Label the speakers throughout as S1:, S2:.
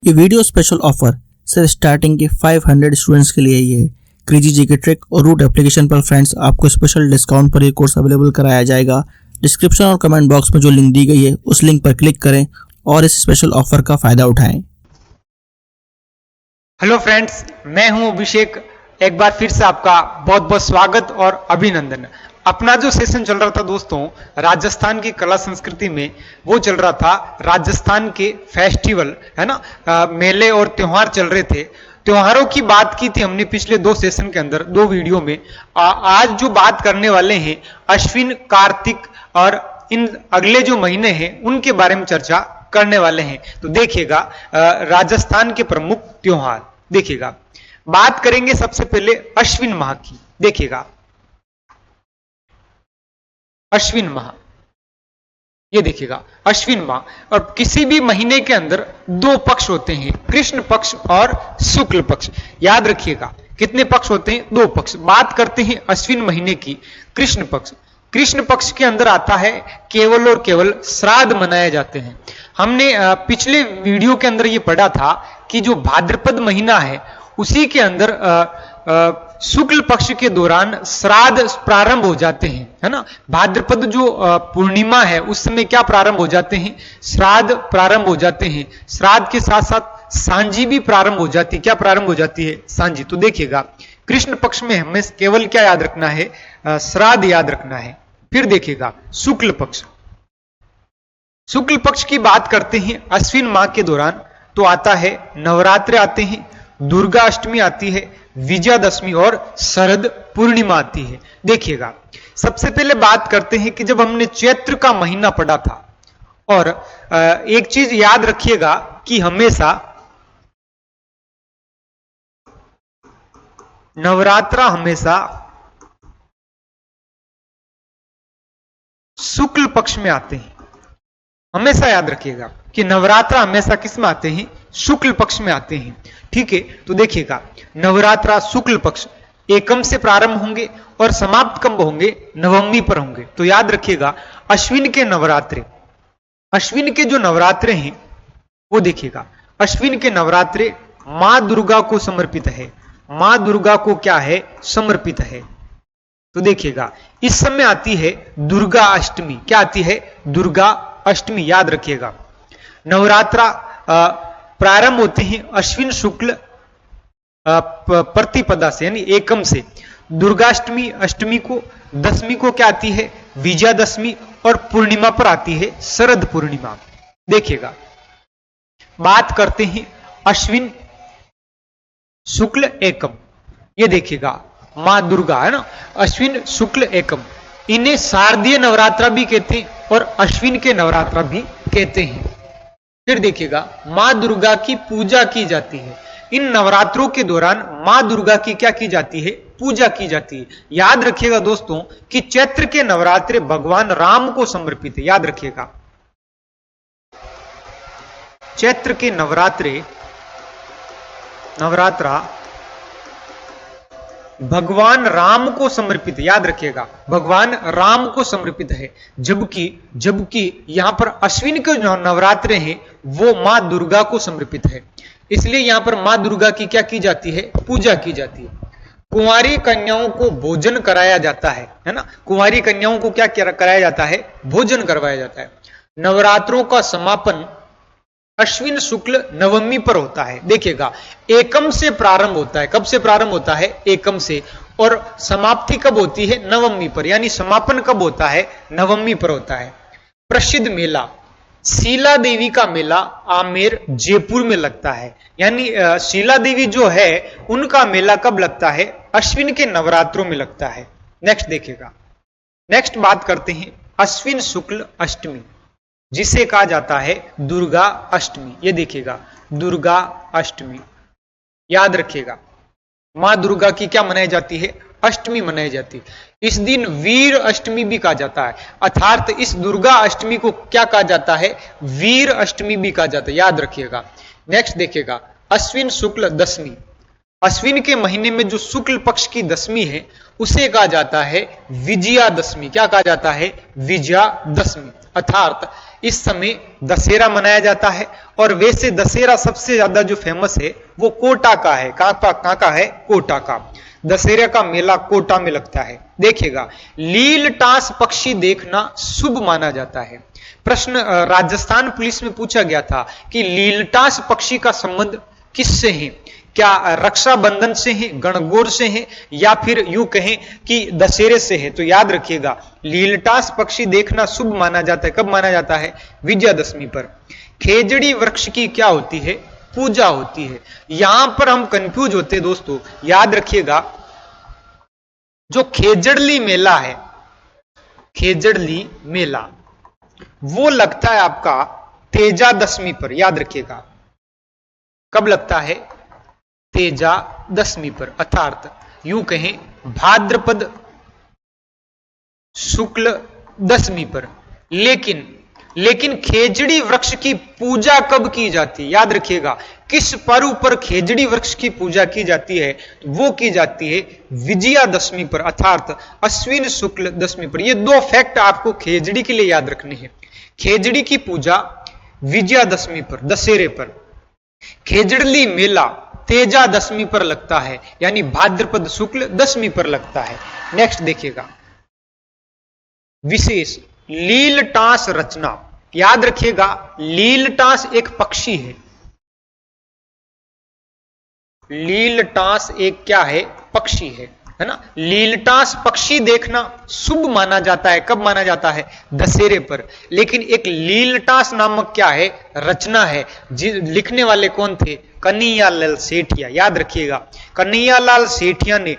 S1: ये video special offer सिर्फ starting के 500 स्टूडेंट्स के लिए ही है। क्रेजी जीके ट्रिक और रूट एप्लीकेशन पर फ्रेंड्स आपको स्पेशल डिस्काउंट पर ये कोर्स अवेलेबल कराया जाएगा। डिस्क्रिप्शन और कमेंट बॉक्स में जो लिंक दी गई है उस लिंक पर क्लिक करें और इस स्पेशल ऑफर का फायदा उठाएं।
S2: हेलो फ्रेंड्स, मैं हूं अभिषेक। एक बार फिर से आपका बहुत बहुत स्वागत और अभिनंदन। अपना जो सेशन चल रहा था दोस्तों राजस्थान की कला संस्कृति में, वो चल रहा था राजस्थान के फेस्टिवल, है ना, मेले और त्योहार चल रहे थे। त्योहारों की बात की थी हमने पिछले 2 सेशन के अंदर, 2 वीडियो में। आज जो बात करने वाले हैं अश्विन, कार्तिक और इन अगले जो महीने हैं उनके बारे में चर्चा करने वाले हैं। तो देखिएगा राजस्थान के प्रमुख त्योहार देखिएगा। बात करेंगे सबसे पहले अश्विन माह की। देखिएगा अश्विन माह, ये देखिएगा अश्विन माह। और किसी भी महीने के अंदर 2 पक्ष होते हैं, कृष्ण पक्ष और शुक्ल पक्ष। याद रखिएगा कितने पक्ष होते हैं? 2 पक्ष। बात करते हैं अश्विन महीने की, कृष्ण पक्ष। कृष्ण पक्ष के अंदर आता है केवल और केवल श्राद्ध मनाए जाते हैं। हमने पिछले वीडियो के अंदर ये पढ़ा था कि जो भाद्रपद महीना है उसी के अंदर शुक्ल पक्ष के दौरान श्राद्ध प्रारंभ हो जाते हैं, है ना। भाद्रपद जो पूर्णिमा है उस समय क्या प्रारंभ हो जाते हैं? श्राद्ध प्रारंभ हो जाते हैं। श्राद्ध के साथ साथ सांझी भी प्रारंभ हो जाती है। क्या प्रारंभ हो जाती है? सांझी। तो देखिएगा कृष्ण पक्ष में हमें केवल क्या याद रखना है? श्राद्ध याद रखना है। फिर देखिएगा शुक्ल पक्ष। शुक्ल पक्ष की बात करते हैं अश्विन माह के दौरान, तो आता है नवरात्र आते हैं, दुर्गा अष्टमी आती है, विजयादशमी और शरद पूर्णिमा आती है। देखिएगा सबसे पहले बात करते हैं कि जब हमने चैत्र का महीना पढ़ा था, और एक चीज याद रखिएगा कि हमेशा नवरात्रा हमेशा शुक्ल पक्ष में आते हैं। हमेशा याद रखिएगा कि नवरात्रा हमेशा किस में आते हैं? शुक्ल पक्ष में आते हैं। ठीक है, तो देखिएगा नवरात्रा शुक्ल पक्ष एकम से प्रारंभ होंगे और समाप्त कब होंगे? नवमी पर होंगे। तो याद रखिएगा अश्विन के नवरात्रे, अश्विन के जो नवरात्रे हैं वो देखिएगा, अश्विन के नवरात्रे मां दुर्गा को समर्पित है। मां दुर्गा को क्या है? समर्पित है। तो देखिएगा इस समय आती है दुर्गा अष्टमी। क्या आती है? दुर्गा अष्टमी। याद रखिएगा नवरात्रा प्रारंभ होते हैं अश्विन शुक्ल प्रतिपदा से, यानी एकम से। दुर्गाष्टमी अष्टमी को, दशमी को क्या आती है? विजयादशमी, और पूर्णिमा पर आती है शरद पूर्णिमा। देखिएगा बात करते हैं अश्विन शुक्ल एकम। ये देखिएगा मां दुर्गा, है ना, अश्विन शुक्ल एकम। इन्हें शारदीय नवरात्रा भी कहते हैं और अश्विन के नवरात्रा भी कहते हैं। फिर देखिएगा मां दुर्गा की पूजा की जाती है। इन नवरात्रों के दौरान मां दुर्गा की क्या की जाती है? पूजा की जाती है। याद रखिएगा दोस्तों कि चैत्र के नवरात्रे भगवान राम को समर्पित है। याद रखिएगा चैत्र के नवरात्रा भगवान राम को समर्पित है। याद रखिएगा भगवान राम को समर्पित है। जबकि यहां पर अश्विन के जो नवरात्रे हैं वो मां दुर्गा को समर्पित है। इसलिए यहां पर मां दुर्गा की क्या की जाती है? पूजा की जाती है। कुंवारी कन्याओं को भोजन कराया जाता है ना। कुंवारी कन्याओं को क्या कराया जाता है? भोजन करवाया जाता है। नवरात्रों का समापन अश्विन शुक्ल नवमी पर होता है। देखिएगा एकम से प्रारंभ होता है। कब से प्रारंभ होता है? एकम से। और समाप्ति कब होती है? नवमी पर। यानी समापन कब होता है? नवमी पर होता है। प्रसिद्ध मेला शीला देवी का मेला आमेर जयपुर में लगता है। यानी शीला देवी जो है उनका मेला कब लगता है? अश्विन के नवरात्रों में लगता है। नेक्स्ट देखिएगा, नेक्स्ट बात करते हैं अश्विन शुक्ल अष्टमी, जिसे कहा जाता है दुर्गा अष्टमी। ये देखिएगा दुर्गा अष्टमी। याद रखिएगा मां दुर्गा की क्या मनाई जाती है? अष्टमी मनाई जाती है। इस दिन वीर अष्टमी भी कहा जाता है, अर्थात इस दुर्गा अष्टमी को क्या कहा जाता है? वीर अष्टमी भी कहा जाता है। याद रखिएगा। नेक्स्ट देखिएगा अश्विन शुक्ल दशमी। अश्विन के महीने में जो शुक्ल पक्ष की दशमी है उसे कहा जाता है विजयादशमी। क्या कहा जाता है? विजयादशमी। अर्थात इस समय दशहरा मनाया जाता है और वैसे दशहरा सबसे ज्यादा जो फेमस है वो कोटा का है। कहां का है? कोटा का। दशहरे का मेला कोटा में लगता है। देखिएगा, लीलटास पक्षी देखना शुभ माना जाता है। प्रश्न राजस्थान पुलिस में पूछा गया था कि लीलटास पक्षी का संबंध किससे है? क्या रक्षाबंधन से है, गणगौर से है, या फिर यूं कहें कि दशहरे से है? तो याद रखिएगा, लीलटास पक्षी देखना शुभ माना जाता है। कब माना जाता है? विजयादशमी पर। खेजड़ी वृक्ष की क्या होती है? पूजा होती है। यहां पर हम कंफ्यूज होते हैं दोस्तों। याद रखिएगा, जो खेजड़ली मेला है, खेजड़ली मेला वो लगता है आपका तेजादशमी पर। याद रखिएगा, कब लगता है? तेजादशमी पर, अर्थात यूं कहें भाद्रपद शुक्ल दशमी पर। लेकिन खेजड़ी वृक्ष की पूजा कब की जाती है? याद रखिएगा, किस पर्व पर खेजड़ी वृक्ष की पूजा की जाती है? वो की जाती है विजयादशमी पर, अर्थात अश्विन शुक्ल दशमी पर। ये दो फैक्ट आपको खेजड़ी के लिए याद रखने हैं। खेजड़ी की पूजा विजयादशमी पर, दशहरे पर। खेजड़ली मेला तेजादशमी पर लगता है, यानी भाद्रपद शुक्ल दशमी पर लगता है। नेक्स्ट देखिएगा, विशेष लीलटास रचना। याद रखिएगा, लीलटास एक पक्षी है। लीलटास एक क्या है? पक्षी है ना। लीलटास पक्षी देखना शुभ माना जाता है। कब माना जाता है? दशहरे पर। लेकिन एक लीलटास नामक क्या है? रचना है। लिखने वाले कौन थे? कन्हैयालाल सेठिया। याद रखिएगा, कन्हैयालाल सेठिया ने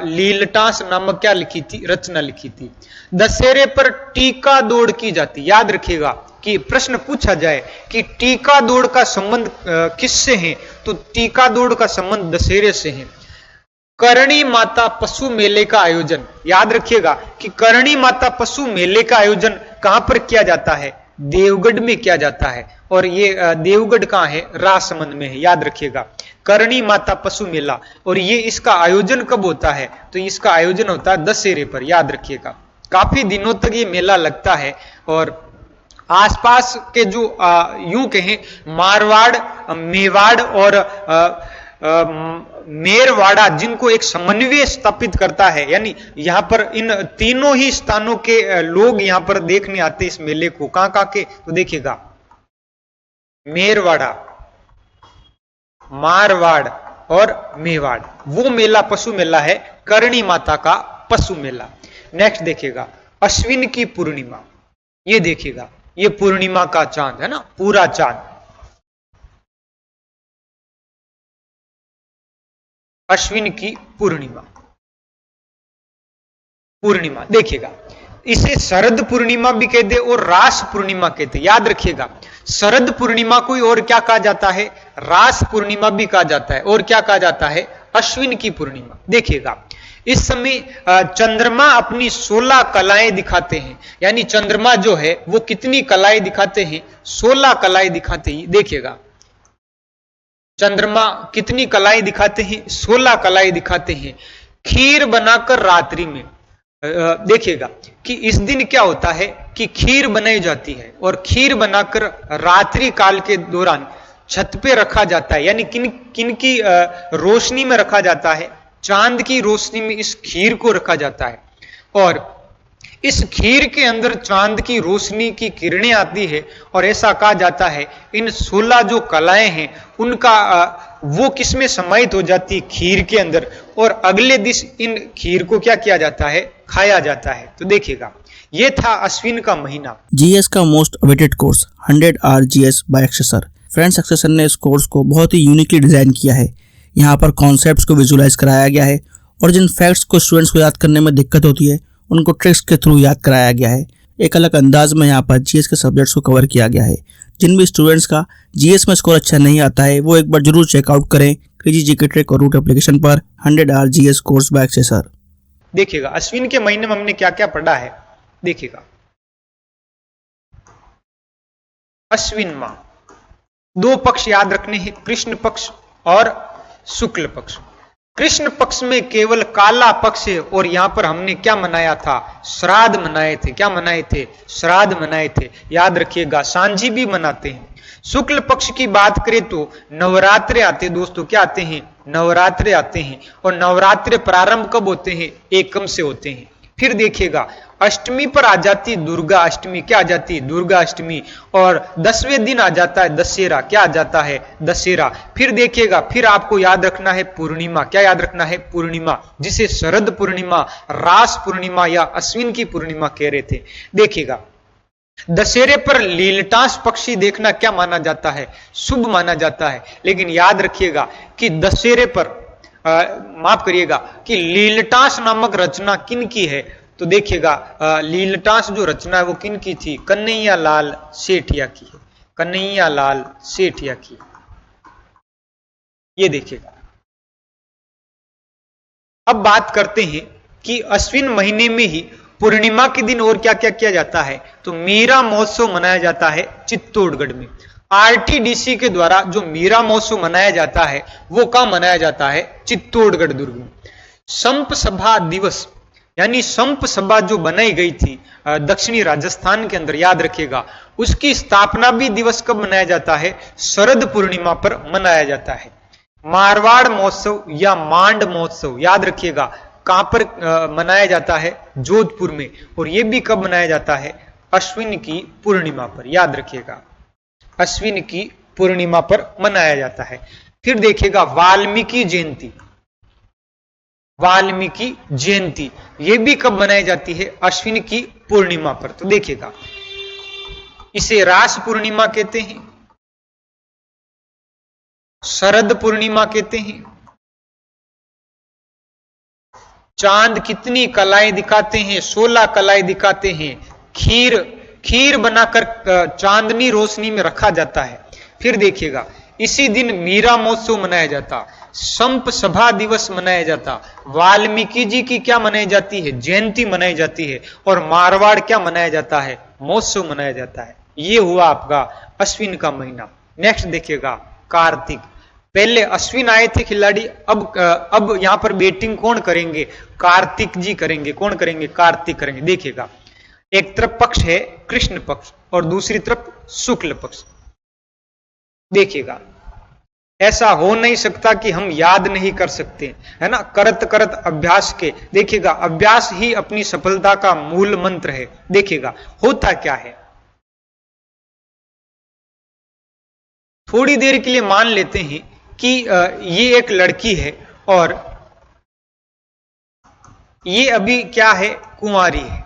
S2: लीलटास नामक क्या लिखी थी? रचना लिखी थी। दशहरे पर टीका दौड़ की जाती। याद रखिएगा कि प्रश्न पूछा जाए कि टीका दौड़ का संबंध किससे है, तो टीका दौड़ का संबंध दशहरे से है। करणी माता पशु मेले का आयोजन। याद रखिएगा कि करणी माता पशु मेले का आयोजन कहां पर किया जाता है? देवगढ़ में किया जाता है। और ये देवगढ़ कहां है? राजसमंद में है। याद रखिएगा, करणी माता पशु मेला। और ये इसका आयोजन कब होता है? तो इसका आयोजन होता है दशहरे पर। याद रखिएगा, काफी दिनों तक ये मेला लगता है। और आसपास के जो यूं कहें मारवाड़, मेवाड़ और मेरवाड़ा, जिनको एक समन्वय स्थापित करता है, यानी यहां पर इन तीनों ही स्थानों के लोग यहां पर देखने आते इस मेले को। कहां के? तो देखिएगा, मेरवाड़ा, मारवाड़ और मेवाड़। वो मेला पशु मेला है करणी माता का पशु मेला। नेक्स्ट देखिएगा, अश्विन की पूर्णिमा। ये देखिएगा, ये पूर्णिमा का चांद है ना, पूरा चांद। अश्विन की पूर्णिमा, पूर्णिमा देखिएगा, इसे शरद पूर्णिमा भी कहते और रास पूर्णिमा कहते। याद रखिएगा, शरद पूर्णिमा को और क्या कहा जाता है? रास पूर्णिमा भी कहा जाता है। और क्या कहा जाता है? अश्विन की पूर्णिमा। देखिएगा, इस समय चंद्रमा अपनी 16 कलाएं दिखाते हैं। यानी चंद्रमा जो है वो कितनी कलाएं दिखाते हैं? 16 कलाएं दिखाते हैं। देखिएगा, चंद्रमा कितनी कलाएं दिखाते हैं? 16 कलाएं दिखाते हैं। खीर बनाकर रात्रि में, देखिएगा कि इस दिन क्या होता है कि खीर बनाई जाती है और खीर बनाकर रात्रि काल के दौरान छत पे रखा जाता है। यानी किन की रोशनी में रखा जाता है? चांद की रोशनी में इस खीर को रखा जाता है। और इस खीर के अंदर चांद की रोशनी की किरणें आती है। और ऐसा कहा जाता है इन 16 जो कलाएं हैं उनका वो किसमें समाहित हो जाती है? खीर के अंदर। और अगले दिन इन खीर को क्या किया जाता है? खाया जाता है। तो देखिएगा, ये था अश्विन का महीना।
S1: जीएस का most awaited course 100 hour GS by Akshay sir. Friends, Akshay sir ने इस कोर्स को बहुत ही यूनिकली डिजाइन किया है। यहाँ पर कॉन्सेप्ट्स को विजुलाइज कराया गया है और जिन फैक्ट्स को स्टूडेंट्स को याद करने में दिक्कत होती है उनको ट्रिक्स के थ्रू याद कराया गया है। एक अलग अंदाज में यहाँ पर जीएस के सब्जेक्ट्स को कवर किया गया है। जिन भी स्टूडेंट्स का जीएस में स्कोर अच्छा नहीं आता है वो एक बार जरूर चेकआउट करें क्रेजी जीके ट्रिक और रूट एप्लीकेशन पर 100 hour GS course by Akshay sir.
S2: देखिएगा, अश्विन के महीने में हमने क्या क्या पढ़ा है। देखिएगा, अश्विन माह, 2 पक्ष याद रखने हैं, कृष्ण पक्ष और शुक्ल पक्ष। कृष्ण पक्ष में केवल काला पक्ष है और यहां पर हमने क्या मनाया था? श्राद्ध मनाए थे। क्या मनाए थे? श्राद्ध मनाए थे। याद रखिएगा, सांझी भी मनाते हैं। शुक्ल पक्ष की बात करें तो नवरात्रे आते हैं दोस्तों। क्या आते हैं? नवरात्रे आते हैं। और नवरात्रे प्रारंभ कब होते हैं? एकम से होते हैं। फिर देखिएगा, अष्टमी पर आ जाती दुर्गा अष्टमी। क्या आ जाती है? दुर्गा अष्टमी। और 10वें दिन आ जाता है दशहरा। क्या आ जाता है? दशहरा। फिर देखिएगा, फिर आपको याद रखना है पूर्णिमा। क्या याद रखना है? पूर्णिमा, जिसे शरद पूर्णिमा, रास पूर्णिमा या अश्विन की पूर्णिमा कह रहे थे। देखिएगा, दशहरे पर लीलटास पक्षी देखना क्या माना जाता है? शुभ माना जाता है। लेकिन याद रखिएगा कि दशहरे पर माफ करिएगा कि लीलटास नामक रचना किन की है? तो देखिएगा, लीलटास जो रचना है वो किन की थी? कन्हैया लाल सेठिया की है। कन्हैया लाल सेठिया की। ये देखिएगा। अब बात करते हैं कि अश्विन महीने में ही पूर्णिमा के दिन और क्या क्या किया जाता है? तो मीरा महोत्सव मनाया जाता है चित्तौड़गढ़ में। आरटीडीसी के द्वारा जो मीरा महोत्सव मनाया जाता है वो कहां मनाया जाता है? चित्तौड़गढ़ दुर्ग में। संप सभा दिवस, यानी संप सभा जो बनाई गई थी दक्षिणी राजस्थान के अंदर, याद रखिएगा, उसकी स्थापना भी दिवस कब मनाया जाता है? शरद पूर्णिमा पर मनाया जाता है। मारवाड़ महोत्सव या मांड महोत्सव, याद रखिएगा, कहां पर मनाया जाता है? जोधपुर में। और यह भी कब मनाया जाता है? अश्विन की पूर्णिमा पर। याद रखिएगा, अश्विन की पूर्णिमा पर मनाया जाता है। फिर देखिएगा, वाल्मीकि जयंती। वाल्मीकि जयंती ये भी कब मनाई जाती है? अश्विन की पूर्णिमा पर। तो देखिएगा, इसे रास पूर्णिमा कहते हैं, शरद पूर्णिमा कहते हैं। चांद कितनी कलाएं दिखाते हैं? 16 कलाएं दिखाते हैं। खीर बनाकर चांदनी रोशनी में रखा जाता है। फिर देखिएगा, इसी दिन मीरा महोत्सव मनाया जाता, संप सभा दिवस मनाया जाता, वाल्मीकि जी की क्या मनाई जाती है? जयंती मनाई जाती है। और मारवाड़ क्या मनाया जाता है? महोत्सव मनाया जाता है। ये हुआ आपका अश्विन का महीना। नेक्स्ट देखिएगा, कार्तिक। पहले अश्विन आए थे खिलाड़ी, अब यहां पर बैटिंग कौन करेंगे? कार्तिक जी करेंगे। कौन करेंगे? कार्तिक करेंगे। देखिएगा, एक तरफ पक्ष है कृष्ण पक्ष और दूसरी तरफ शुक्ल पक्ष। देखिएगा, ऐसा हो नहीं सकता कि हम याद नहीं कर सकते, है ना, करत करत अभ्यास के। देखिएगा, अभ्यास ही अपनी सफलता का मूल मंत्र है। देखिएगा, होता क्या है, थोड़ी देर के लिए मान लेते हैं कि ये एक लड़की है और ये अभी क्या है? कुंवारी है।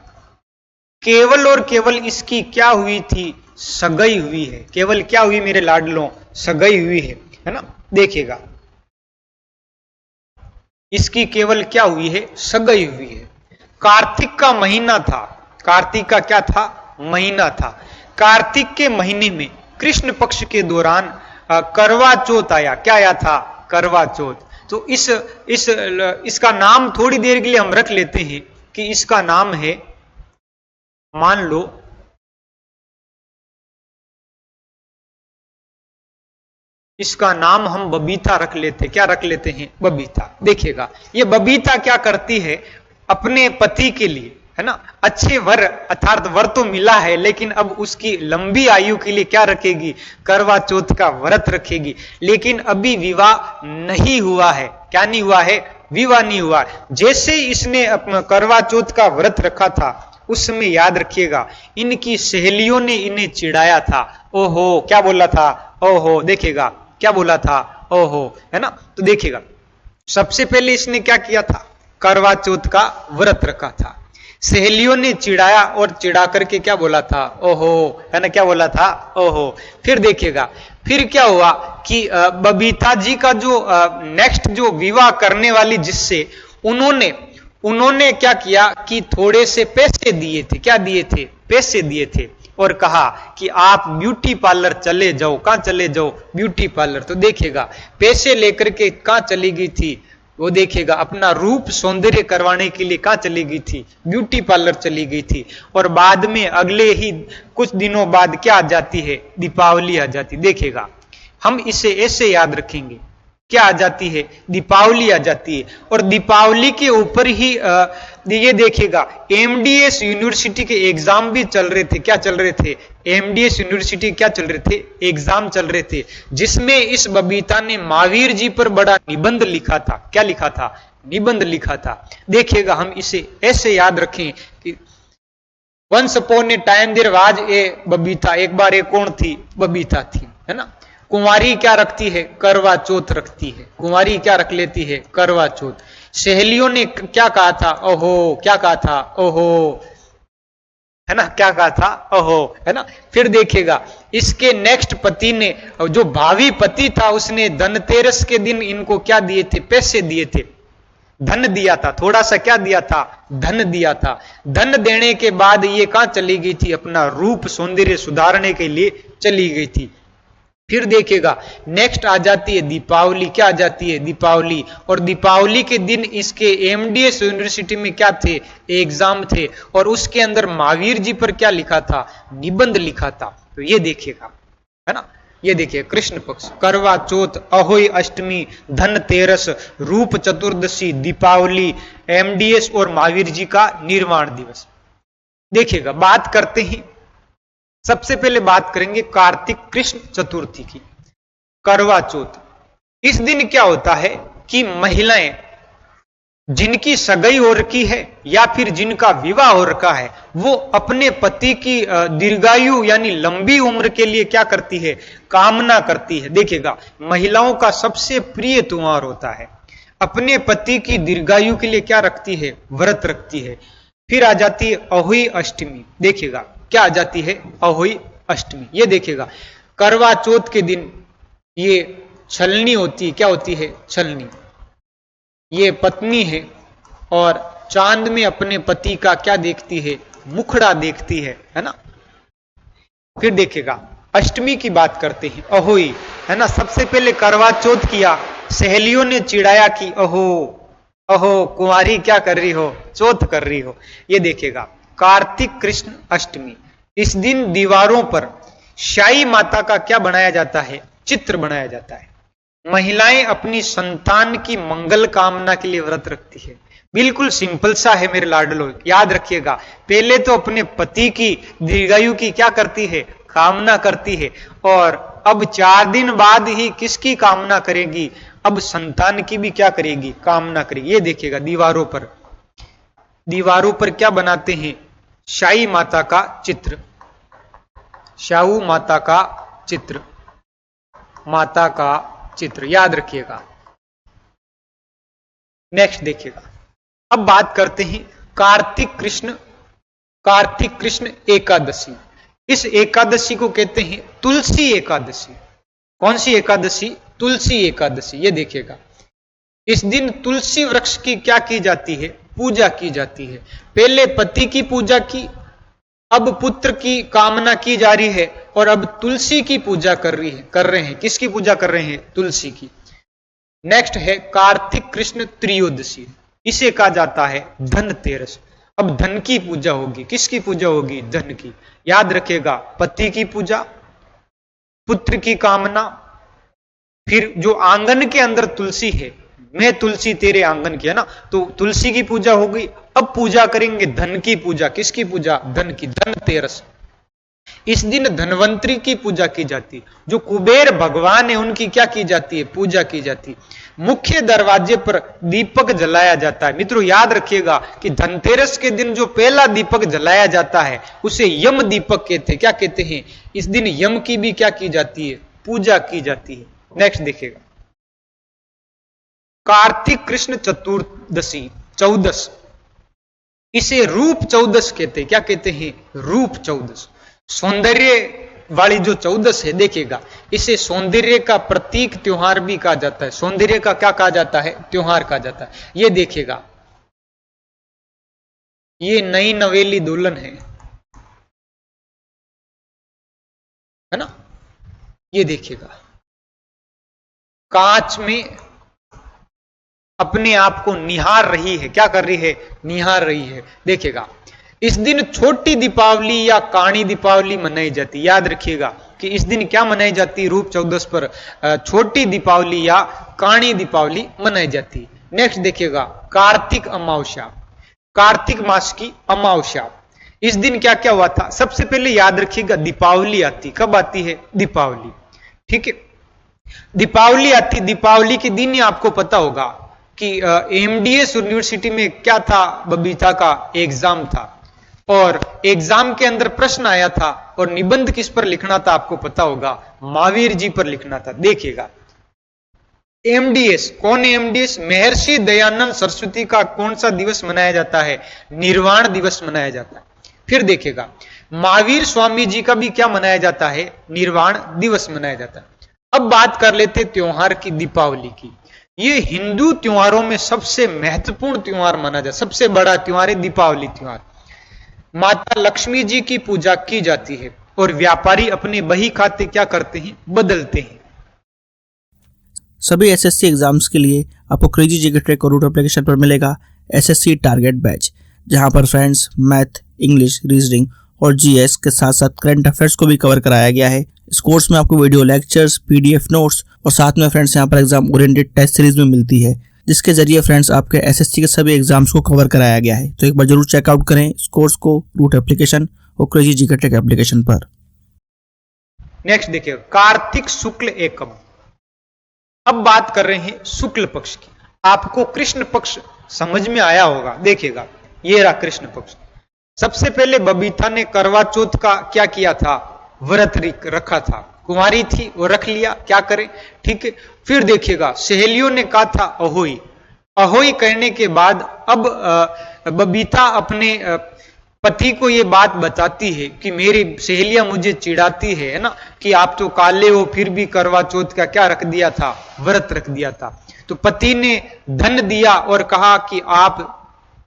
S2: केवल और केवल इसकी क्या हुई थी? सगाई हुई है। केवल क्या हुई मेरे लाडलों? सगाई हुई है ना। देखिएगा, इसकी केवल क्या हुई है? सगाई हुई है। कार्तिक का महीना था। कार्तिक का क्या था? महीना था। कार्तिक के महीने में कृष्ण पक्ष के दौरान करवा चौथ आया। क्या आया था? करवा चौथ। तो इसका नाम थोड़ी देर के लिए हम रख लेते हैं कि इसका नाम है, मान लो, इसका नाम हम बबीता रख लेते। क्या रख लेते हैं? बबीता। देखिएगा, ये बबीता क्या करती है? अपने पति के लिए, है ना, अच्छे वर, अर्थात वर तो मिला है, लेकिन अब उसकी लंबी आयु के लिए क्या रखेगी? करवा चौथ का व्रत रखेगी। लेकिन अभी विवाह नहीं हुआ है। क्या नहीं हुआ है? विवाह नहीं हुआ। जैसे इसने अपना करवा चौथ का व्रत रखा था, उस समय याद रखिएगा, इनकी सहेलियों ने इन्हें चिढ़ाया था। ओहो, क्या बोला था? ओहो। देखिएगा, क्या बोला था? ओहो, है ना। तो देखिएगा, सबसे पहले इसने क्या किया था? करवा चौथ का व्रत रखा था। सहेलियों ने चिढ़ाया और चिढ़ा करके क्या बोला था? ओहो, है ना। क्या बोला था? ओहो। फिर देखिएगा, फिर क्या हुआ कि बबीता जी का जो नेक्स्ट जो विवाह करने वाली जिससे, उन्होंने क्या किया कि थोड़े से पैसे दिए थे। क्या दिए थे? पैसे दिए थे। और कहा कि आप ब्यूटी पार्लर चले जाओ। कहां चले जाओ? Beauty parlour. तो देखिएगा, पैसे लेकर के कहां चली गई थी? वो देखिएगा, अपना रूप सौंदर्य करवाने के लिए कहां चली गई थी? ब्यूटी पार्लर चली गई थी। और बाद में अगले ही कुछ दिनों बाद क्या आ जाती है? दीपावली आ जाती। देखिएगा, हम इसे ऐसे याद रखेंगे क्या आ जाती है, दीपावली आ जाती है। और दीपावली के ऊपर ही ये देखिएगा एमडीएस यूनिवर्सिटी के एग्जाम भी चल रहे थे। क्या चल रहे थे? एमडीएस यूनिवर्सिटी क्या चल रहे थे? एग्जाम चल रहे थे, जिसमें इस बबीता ने महावीर जी पर बड़ा निबंध लिखा था। क्या लिखा था? निबंध लिखा था। देखिएगा हम इसे ऐसे याद रखें कि once upon a time there was a Babita, एक बार एक कौन थी? बबीता थी, है ना। कुंवारी क्या रखती है? करवा चौथ रखती है। कुंवारी क्या रख लेती है? करवा चौथ। सहेलियों ने क्या कहा था? ओहो। क्या कहा था? ओहो, है ना। क्या कहा था? ओहो, है ना। फिर देखिएगा इसके नेक्स्ट पति ने, जो भावी पति था, उसने धनतेरस के दिन इनको क्या दिए थे? पैसे दिए थे, धन दिया था। थोड़ा सा क्या दिया था? धन दिया था। धन देने के बाद ये कहां चली गई थी? अपना रूप सौंदर्य सुधारने के लिए चली गई थी। फिर देखिएगा नेक्स्ट आ जाती है दीपावली। क्या आ जाती है? दीपावली। और दीपावली के दिन इसके एमडीएस यूनिवर्सिटी में क्या थे? एग्जाम थे। और उसके अंदर महावीर जी पर क्या लिखा था? निबंध लिखा था। तो ये देखिएगा, है ना। ये देखिए कृष्ण पक्ष, करवा चौथ, अहोई अष्टमी, धनतेरस, रूप चतुर्दशी, दीपावली, एमडीएस और महावीर जी का निर्वाण दिवस। देखिएगा बात करते हैं, सबसे पहले बात करेंगे कार्तिक कृष्ण चतुर्थी की, करवा चौथ। इस दिन क्या होता है कि महिलाएं जिनकी सगाई हो रखी है या फिर जिनका विवाह हो रखा है, वो अपने पति की दीर्घायु यानी लंबी उम्र के लिए क्या करती है? कामना करती है। देखिएगा महिलाओं का सबसे प्रिय त्योहार होता है। अपने पति की दीर्घायु के लिए क्या रखती है? व्रत रखती है। फिर आ जाती है अहोई अष्टमी। देखिएगा क्या आ जाती है? अहोई अष्टमी। ये देखिएगा करवा चौथ के दिन ये छलनी होती है। क्या होती है? छलनी। ये पत्नी है और चांद में अपने पति का क्या देखती है? मुखड़ा देखती है ना। फिर देखिएगा अष्टमी की बात करते हैं, अहोई, है ना। सबसे पहले करवा चौथ किया, सहेलियों ने चिढ़ाया कि अहो अहो कुंवारी क्या कर रही हो? चौथ कर रही हो। ये देखिएगा कार्तिक कृष्ण अष्टमी। इस दिन दीवारों पर शाही माता का क्या बनाया जाता है? चित्र बनाया जाता है। महिलाएं अपनी संतान की मंगल कामना के लिए व्रत रखती है। बिल्कुल सिंपल सा है मेरे लाडलो, याद रखिएगा। पहले तो अपने पति की दीर्घायु की क्या करती है? कामना करती है। और अब 4 दिन बाद ही किसकी कामना करेगी? अब संतान की भी क्या करेगी? कामना करेगी। ये देखिएगा दीवारों पर क्या बनाते हैं? शाही माता का चित्र, शाहू माता का चित्र, माता का चित्र, याद रखिएगा। नेक्स्ट देखिएगा, अब बात करते हैं कार्तिक कृष्ण एकादशी। इस एकादशी को कहते हैं तुलसी एकादशी। कौन सी एकादशी? तुलसी एकादशी। ये देखिएगा इस दिन तुलसी वृक्ष की क्या की जाती है? पूजा की जाती है। पहले पति की पूजा की, अब पुत्र की कामना की जा रही है, और अब तुलसी की पूजा कर रहे हैं। किसकी पूजा कर रहे हैं? तुलसी की। नेक्स्ट है कार्तिक कृष्ण त्रयोदशी। इसे कहा जाता है धनतेरस। अब धन की पूजा होगी। किसकी पूजा होगी? धन की। याद रखेगा पति की पूजा, पुत्र की कामना, फिर जो आंगन के अंदर तुलसी है, मैं तुलसी तेरे आंगन की, है ना, तो तुलसी की पूजा हो गई। अब पूजा करेंगे धन की पूजा। किसकी पूजा? धन की, धनतेरस। इस दिन धनवंतरी की पूजा की जाती। जो कुबेर भगवान है उनकी क्या की जाती है? पूजा की जाती। मुख्य दरवाजे पर दीपक जलाया जाता है। मित्रों याद रखिएगा कि धनतेरस के दिन जो पहला दीपक जलाया जाता है उसे यम दीपक कहते हैं। क्या कहते हैं? इस दिन यम की भी क्या की जाती है? पूजा की जाती है। नेक्स्ट देखिएगा कार्तिक कृष्ण चतुर्दशी, चौदस। इसे रूप चौदस कहते हैं। क्या कहते हैं? रूप चौदस। सौंदर्य वाली जो चौदस है, देखिएगा इसे सौंदर्य का प्रतीक त्योहार भी कहा जाता है। सौंदर्य का क्या कहा जाता है? त्योहार कहा जाता है। ये देखिएगा ये नई नवेली दुल्हन है ना। ये देखिएगा कांच में अपने आप को निहार रही है। क्या कर रही है? निहार रही है। देखिएगा इस दिन छोटी दीपावली या काणी दीपावली मनाई जाती है। याद रखिएगा कि इस दिन क्या मनाई जाती है, रूप चौदस पर छोटी दीपावली या काणी दीपावली मनाई जाती है। नेक्स्ट देखिएगा कार्तिक अमावस्या, कार्तिक मास की अमावस्या। इस दिन क्या क्या हुआ था, सबसे पहले याद रखिएगा दीपावली आती, कब आती है, दीपावली, ठीक है, दीपावली आती। दीपावली के दिन ही आपको पता होगा कि एमडीएस यूनिवर्सिटी में क्या था, बबीता का एग्जाम था और एग्जाम के अंदर प्रश्न आया था और निबंध किस पर लिखना था आपको पता होगा, महावीर जी पर लिखना था। देखिएगा एमडीएस, कौन है एमडीएस, महर्षि दयानंद सरस्वती का कौन सा दिवस मनाया जाता है, निर्वाण दिवस मनाया जाता है। फिर देखिएगा महावीर स्वामी जी का भी क्या मनाया जाता है, निर्वाण दिवस मनाया जाता है। अब बात कर लेते त्योहार की, दीपावली की। ये हिंदू त्योहारों में सबसे महत्वपूर्ण त्योहार माना जाता है, सबसे बड़ा त्योहार है दीपावली त्योहार। माता लक्ष्मी जी की पूजा की जाती है और व्यापारी अपने बही खाते क्या करते हैं, बदलते हैं।
S1: सभी एसएससी एग्जाम्स के लिए आपको क्रेजी जीके ट्रैक और रूट एप्लीकेशन पर मिलेगा एसएससी टारगेट बैच, जहां पर फ्रेंड्स मैथ, इंग्लिश, रीजनिंग और जीएस के साथ साथ करंट अफेयर्स को भी कवर कराया गया है। इस कोर्स में आपको वीडियो लेक्चर्स, पीडीएफ नोट्स और साथ में फ्रेंड्स यहाँ पर एग्जाम ओरिएंटेड टेस्ट सीरीज में मिलती है, जिसके जरिए फ्रेंड्स आपके एसएससी के सभी एग्जाम्स को कवर कराया गया है। तो एक बार जरूर चेकआउट करें इस कोर्स को रूट एप्लीकेशन और क्रेजी जीके ट्रैक एप्लीकेशन पर।
S2: नेक्स्ट देखिए कार्तिक शुक्ल एकम। अब बात कर रहे हैं शुक्ल पक्ष की। आपको कृष्ण पक्ष समझ में आया होगा, देखिएगा ये रहा कृष्ण पक्ष। सबसे पहले बबीता ने करवा चौथ का क्या किया था, व्रत रखा था, कुंवारी थी वो रख लिया, क्या करे, ठीक है। फिर देखिएगा सहेलियों ने कहा था अहोई, अहोई कहने के बाद अब बबीता अपने पति को ये बात बताती है कि मेरी सहेलियां मुझे चिढ़ाती है ना, कि आप तो काले हो फिर भी करवा चौथ का क्या रख दिया था, व्रत रख दिया था। तो पति ने धन दिया और कहा कि आप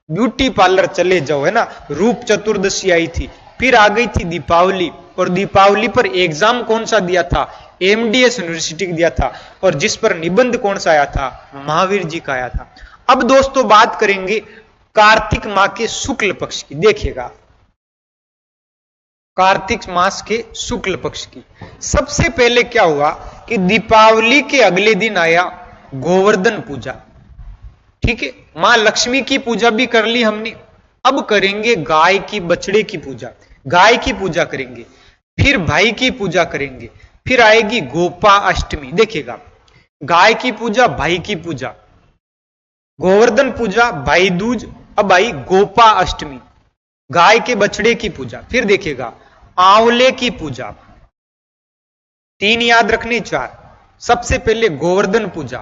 S2: ब्यूटी पार्लर चले जाओ, है ना। रूप चतुर्दशी आई थी, फिर आ गई थी दीपावली, और दीपावली पर एग्जाम कौन सा दिया था, एमडीएस यूनिवर्सिटी दिया था, और जिस पर निबंध कौन सा आया था, महावीर जी का आया था। अब दोस्तों बात करेंगे कार्तिक माह के शुक्ल पक्ष की। देखिएगा कार्तिक मास के शुक्ल पक्ष की सबसे पहले क्या हुआ कि दीपावली के अगले दिन आया गोवर्धन पूजा, ठीक है। मां लक्ष्मी की पूजा भी कर ली हमने, अब करेंगे गाय की, बछड़े की पूजा, गाय की पूजा करेंगे, फिर भाई की पूजा करेंगे, फिर आएगी गोपा अष्टमी। देखिएगा गाय की पूजा, भाई की पूजा, गोवर्धन पूजा, भाई दूज, अब आई गोपा अष्टमी, गाय के बछड़े की पूजा, फिर देखिएगा आंवले की पूजा, 3 याद रखने 4। सबसे पहले गोवर्धन पूजा,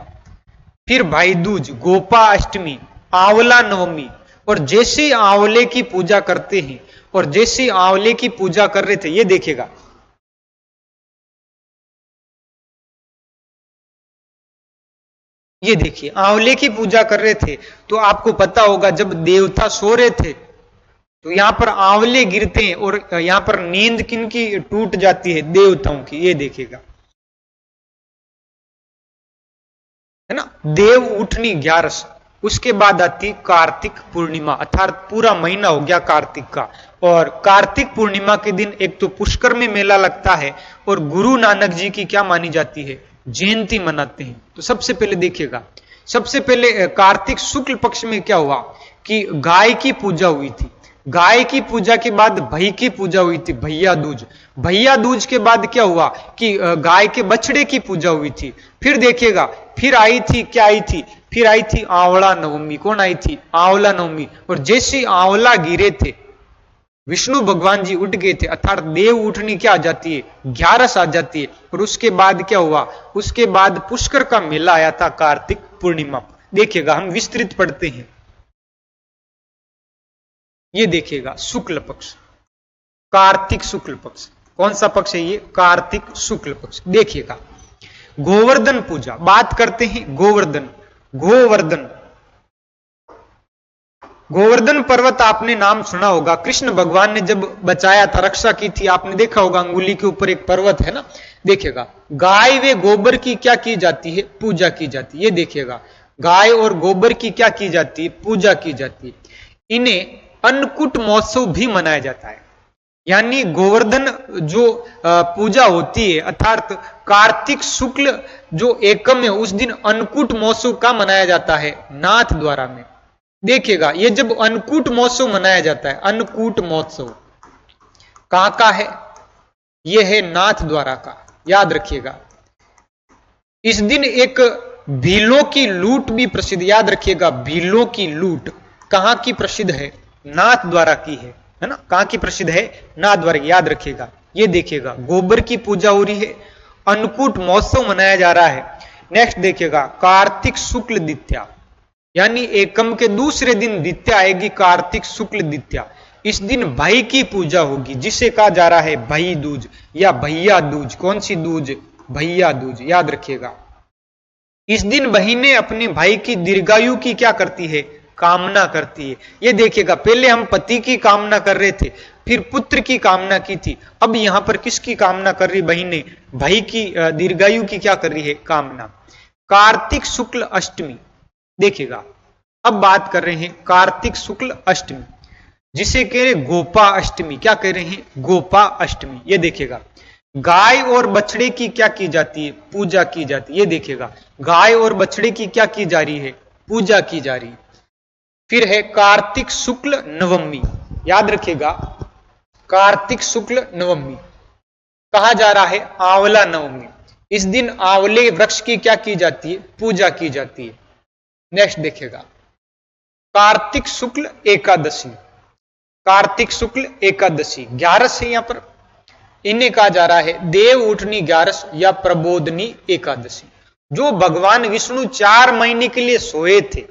S2: फिर भाई दूज, गोपा अष्टमी, आंवला नवमी, और जैसे आंवले की पूजा करते हैं और जैसे आंवले की पूजा कर रहे थे, ये देखिएगा ये देखिए आंवले की पूजा कर रहे थे तो आपको पता होगा जब देवता सो रहे थे तो यहां पर आंवले गिरते हैं और यहां पर नींद किनकी टूट जाती है, देवताओं की। ये देखिएगा, है ना, देव उठनी 11। उसके बाद आती कार्तिक पूर्णिमा, अर्थात पूरा महीना हो गया कार्तिक का। और कार्तिक पूर्णिमा के दिन एक तो पुष्कर में मेला लगता है और गुरु नानक जी की क्या मानी जाती है, जयंती मनाते हैं। तो सबसे पहले देखिएगा, सबसे पहले कार्तिक शुक्ल पक्ष में क्या हुआ कि गाय की पूजा हुई थी, गाय की पूजा के बाद भई की पूजा हुई थी, भैया दूज, भैया दूज के बाद क्या हुआ कि गाय के बछड़े की पूजा हुई थी। फिर देखिएगा फिर आई थी, क्या आई थी, फिर आई थी आंवला नवमी। कौन आई थी, आंवला नवमी। और जैसे आंवला गिरे थे विष्णु भगवान जी उठ गए थे, अर्थात देव उठनी क्या आ जाती है, 11 आ जाती है। और उसके बाद क्या हुआ, उसके बाद पुष्कर का मेला आया था कार्तिक पूर्णिमा। देखिएगा हम विस्तृत पढ़ते हैं, ये देखिएगा शुक्ल पक्ष, कार्तिक शुक्ल पक्ष। कौन सा पक्ष है ये, कार्तिक शुक्ल पक्ष। देखिएगा गोवर्धन पूजा, बात करते हैं गोवर्धन, गोवर्धन, गोवर्धन पर्वत आपने नाम सुना होगा। कृष्ण भगवान ने जब बचाया था, रक्षा की थी, आपने देखा होगा अंगुली के ऊपर एक पर्वत है ना। देखिएगा गाय व गोबर की क्या की जाती है, पूजा की जाती है। ये देखिएगा गाय और गोबर की क्या की जाती है, पूजा की जाती है। इन्हें अन्नकूट महोत्सव भी मनाया जाता है। यानी गोवर्धन जो पूजा होती है अर्थात कार्तिक शुक्ल जो एकम है उस दिन अन्नकूट महोत्सव का मनाया जाता है नाथ द्वारा में। देखिएगा ये जब अन्नकूट महोत्सव मनाया जाता है, अन्नकूट महोत्सव कहां का है, यह है नाथ द्वारा का, याद रखिएगा। इस दिन एक भीलों की लूट भी प्रसिद्ध, याद रखिएगा भीलों की लूट कहां की प्रसिद्ध है, नाथ द्वारा की है ना, कहां की प्रसिद्ध है, नाथ द्वारा, याद रखिएगा। ये देखिएगा गोबर की पूजा हो रही है, अन्नकूट महोत्सव मनाया जा रहा है। नेक्स्ट देखिएगा कार्तिक शुक्ल द्वितीया, यानी एकम के दूसरे दिन द्वितीया आएगी, कार्तिक शुक्ल द्वितीया। इस दिन भाई की पूजा होगी जिसे कहा जा रहा है भाई दूज या भैया दूज। कौन सी दूज, भैया दूज, याद रखिएगा। इस दिन बहनें अपने भाई की दीर्घायु की क्या करती है, कामना करती है। ये देखिएगा पहले हम पति की कामना कर रहे थे, फिर पुत्र की कामना की थी, अब यहां पर किसकी कामना कर रही, बहनें भाई की दीर्घायु की क्या कर रही है, कामना। कार्तिक शुक्ल अष्टमी, देखिएगा अब बात कर रहे हैं कार्तिक शुक्ल अष्टमी जिसे कह रहे गोपा अष्टमी। क्या कह रहे हैं, गोपा अष्टमी। ये देखिएगा गाय और बछड़े की क्या की जाती है, पूजा की जाती है। ये देखिएगा गाय और बछड़े की क्या की जा रही है, पूजा की जा रही है। फिर है कार्तिक शुक्ल नवमी, याद रखिएगा कार्तिक शुक्ल नवमी कहा जा रहा है आंवला नवमी। इस दिन आंवले वृक्ष की क्या की जाती है, पूजा की जाती है। नेक्स्ट देखिएगा कार्तिक शुक्ल एकादशी, कार्तिक शुक्ल एकादशी 11 है यहां पर, इन्हें कहा जा रहा है देव उठनी 11 या प्रबोधनी एकादशी। जो भगवान विष्णु 4 महीने के लिए सोए थे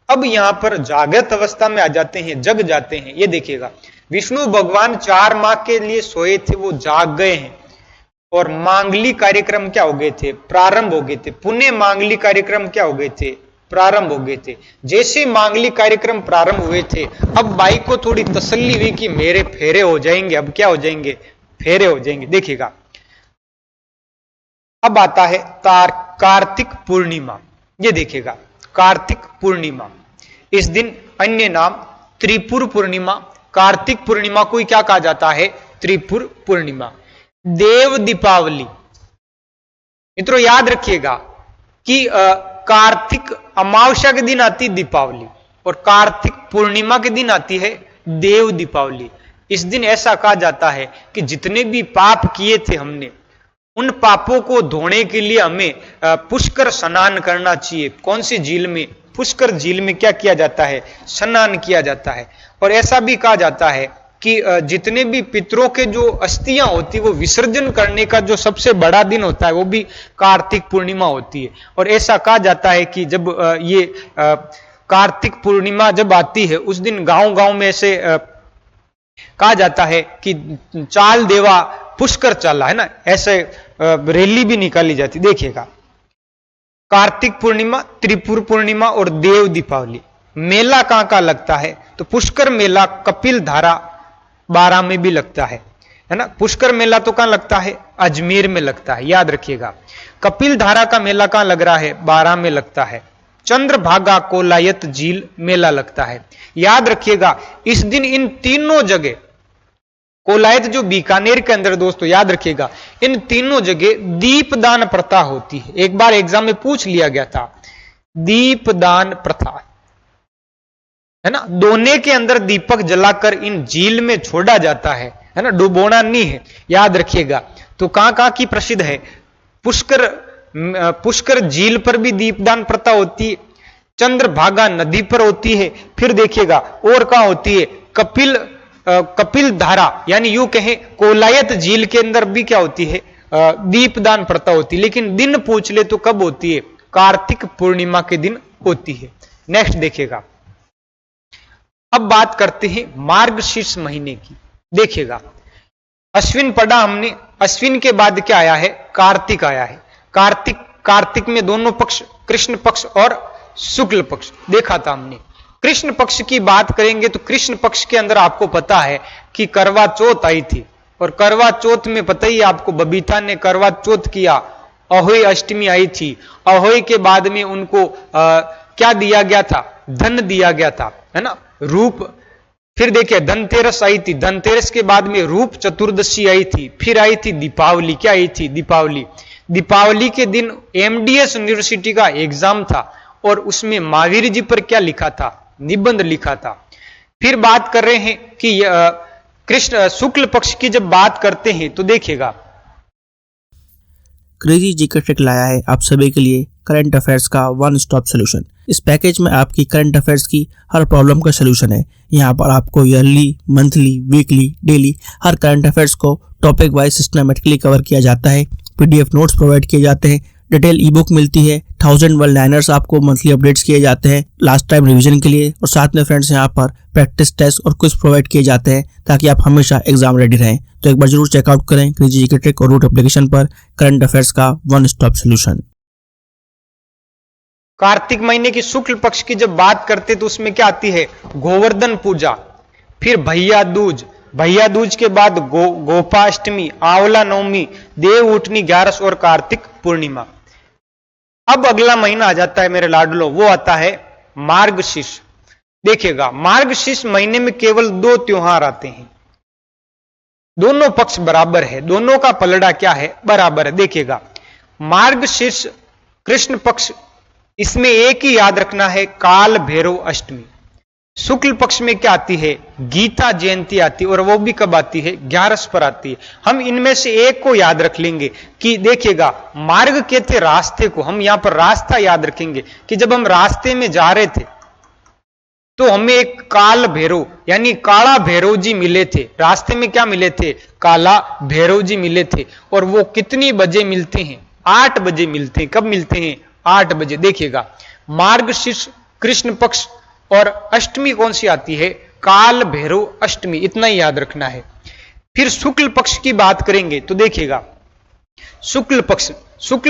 S2: अब यहां पर जागृत अवस्था में आ जाते हैं, जग जाते हैं। ये देखिएगा विष्णु भगवान 4 माह के लिए सोए थे, वो जाग गए हैं और मांगलिक कार्यक्रम क्या हो गए थे, प्रारंभ हो गए थे। पुण्य मांगलिक कार्यक्रम क्या हो गए थे, प्रारंभ हो गए थे। जैसे मांगलिक कार्यक्रम प्रारंभ हुए थे अब बाई को थोड़ी तसल्ली हुई कि मेरे फेरे हो जाएंगे, अब क्या हो जाएंगे, फेरे हो जाएंगे। देखिएगा अब आता है कार्तिक पूर्णिमा। ये देखिएगा कार्तिक पूर्णिमा, इस दिन अन्य नाम त्रिपुर पूर्णिमा, कार्तिक पूर्णिमा को क्या कहा जाता है, त्रिपुर पूर्णिमा। देव दीपावली, मित्रों याद रखिएगा कि कार्तिक अमावस्या के दिन आती दीपावली और कार्तिक पूर्णिमा के दिन आती है देव दीपावली। इस दिन ऐसा कहा जाता है कि जितने भी पाप किए थे हमने उन पापों को धोने के लिए हमें पुष्कर स्नान करना चाहिए। कौन सी झील में, पुष्कर झील में क्या किया जाता है, स्नान किया जाता है। और ऐसा भी कहा जाता है कि जितने भी पितरों के जो अस्थियां होती है वो विसर्जन करने का जो सबसे बड़ा दिन होता है वो भी कार्तिक पूर्णिमा होती है। और ऐसा कहा जाता है कि जब ये कार्तिक पूर्णिमा जब आती है उस दिन गांव-गांव में ऐसे कहा जाता है कि चाल देवा पुष्कर चला, है ना, ऐसे रैली भी निकाली जाती। देखिएगा कार्तिक पूर्णिमा, त्रिपुर पूर्णिमा और देव दीपावली। मेला कहां का लगता है, तो पुष्कर मेला कपिल धारा 12 में भी लगता है ना। पुष्कर मेला तो कहां लगता है, अजमेर में लगता है, याद रखिएगा। कपिल धारा का मेला कहां लग रहा है, 12 में लगता है। चंद्रभागा कोलायत झील मेला लगता है, याद रखिएगा। इस दिन इन तीनों जगह, कोलायत जो बीकानेर के अंदर दोस्तों याद रखिएगा, इन तीनों जगह दीपदान प्रथा होती है। एक बार एग्जाम में पूछ लिया गया था, दीपदान प्रथा, है ना। दोने के अंदर दीपक जलाकर इन झील में छोड़ा जाता है ना, डुबोना नहीं है, याद रखिएगा। तो कहां की प्रसिद्ध है, पुष्कर झील पर भी दीपदान प्रथा होती है, चंद्रभागा नदी पर होती है। फिर देखिएगा और कहां होती है, कपिल धारा यानी यूं कहें कोलायत झील के अंदर भी क्या होती है, दीपदान प्रथा होती है। लेकिन दिन पूछ ले तो कब होती है, कार्तिक पूर्णिमा के दिन होती है। नेक्स्ट देखिएगा अब बात करते हैं मार्गशीर्ष महीने की। देखिएगा अश्विन पढ़ा हमने, अश्विन के बाद क्या आया है, कार्तिक आया है। कार्तिक में दोनों पक्ष, कृष्ण पक्ष और शुक्ल पक्ष देखा था हमने। कृष्ण पक्ष की बात करेंगे तो कृष्ण पक्ष के अंदर आपको पता है कि करवा चौथ आई थी, और करवा चौथ में पता ही आपको बबीता ने करवा चौथ किया। अहोई अष्टमी आई थी, अहोई के बाद में उनको क्या दिया गया था, धन दिया गया था, है ना, रूप फिर देखिए धनतेरस आई थी, धनतेरस के बाद में रूप चतुर्दशी आई थी, फिर आई थी दीपावली। क्या आई थी? दीपावली। दीपावली के दिन एमडीएस यूनिवर्सिटी का एग्जाम था और उसमें महावीर जी पर क्या लिखा था? निबंध लिखा था। फिर बात कर रहे हैं कि कृष्ण शुक्ल पक्ष की जब बात करते हैं तो देखिएगा
S1: क्रेजी जीके ट्रिक लाया है आप सभी के लिए करंट अफेयर्स का वन स्टॉप सोल्यूशन। इस पैकेज में आपकी करंट अफेयर्स की हर प्रॉब्लम का सोल्यूशन है। यहाँ पर आपको ईयरली, मंथली, वीकली, डेली हर करंट अफेयर्स को टॉपिक वाइज सिस्टमेटिकली कवर किया जाता है। पीडीएफ नोट्स प्रोवाइड किए जाते हैं, डिटेल ई बुक मिलती है, 1000 वन लाइनर्स आपको मंथली अपडेट्स किए जाते हैं लास्ट टाइम रिवीजन के लिए, और साथ में फ्रेंड्स यहाँ पर प्रैक्टिस टेस्ट और क्विज प्रोवाइड किए जाते हैं ताकि आप हमेशा एग्जाम रेडी रहें। तो एक बार जरूर चेकआउट करें क्रेजी जीके ट्रिक और रूट एप्लीकेशन पर करंट अफेयर्स का वन स्टॉप सोल्यूशन।
S2: कार्तिक महीने की शुक्ल पक्ष की जब बात करते तो उसमें क्या आती है? गोवर्धन पूजा, फिर भैया दूज, भैया दूज के बाद गोपाष्टमी, आंवला नवमी, देव उठनी, 11 और कार्तिक पूर्णिमा। अब अगला महीना आ जाता है मेरे लाडलो, वो आता है मार्गशीर्ष। देखिएगा मार्गशीर्ष महीने में केवल 2 त्योहार आते हैं, दोनों पक्ष बराबर है, दोनों का पलड़ा क्या है? बराबर है। देखिएगा मार्गशीर्ष कृष्ण पक्ष, इसमें एक ही याद रखना है, काल भैरव अष्टमी। शुक्ल पक्ष में क्या आती है? गीता जयंती आती है, और वो भी कब आती है? 11 पर आती है। हम इनमें से एक को याद रख लेंगे कि देखिएगा मार्ग कहते रास्ते को, हम यहां पर रास्ता याद रखेंगे कि जब हम रास्ते में जा रहे थे तो हमें एक काल भैरव यानी काला भैरव जी मिले थे। रास्ते में क्या मिले थे? काला भैरव जी मिले थे। और वो कितनी बजे मिलते हैं? 8 बजे मिलते हैं। कब मिलते हैं? 8 बजे। देखिएगा मार्गशीर्ष कृष्ण पक्ष और अष्टमी कौन सी आती है? काल भैरव अष्टमी, इतना ही याद रखना है। फिर शुक्ल पक्ष की बात करेंगे तो देखिएगा शुक्ल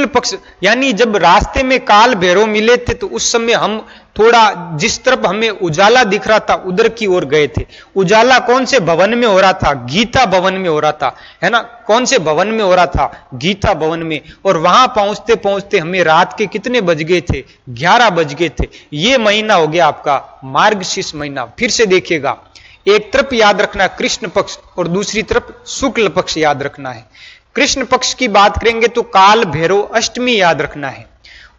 S2: पक्ष यानी जब रास्ते में काल भैरव मिले थे तो उस समय हम थोड़ा जिस तरफ हमें उजाला दिख रहा था उधर की ओर गए थे। उजाला कौन से भवन में हो रहा था? गीता भवन में हो रहा था, है ना? कौन से भवन में हो रहा था? गीता भवन में। और वहां पहुंचते पहुंचते हमें रात के कितने बज गए थे? 11 बज गए थे। ये महीना हो गया आपका मार्गशीर्ष महीना। फिर से देखिएगा एक तरफ याद रखना कृष्ण पक्ष और दूसरी तरफ शुक्ल पक्ष याद रखना है। कृष्ण पक्ष की बात करेंगे तो काल भैरव अष्टमी याद रखना है,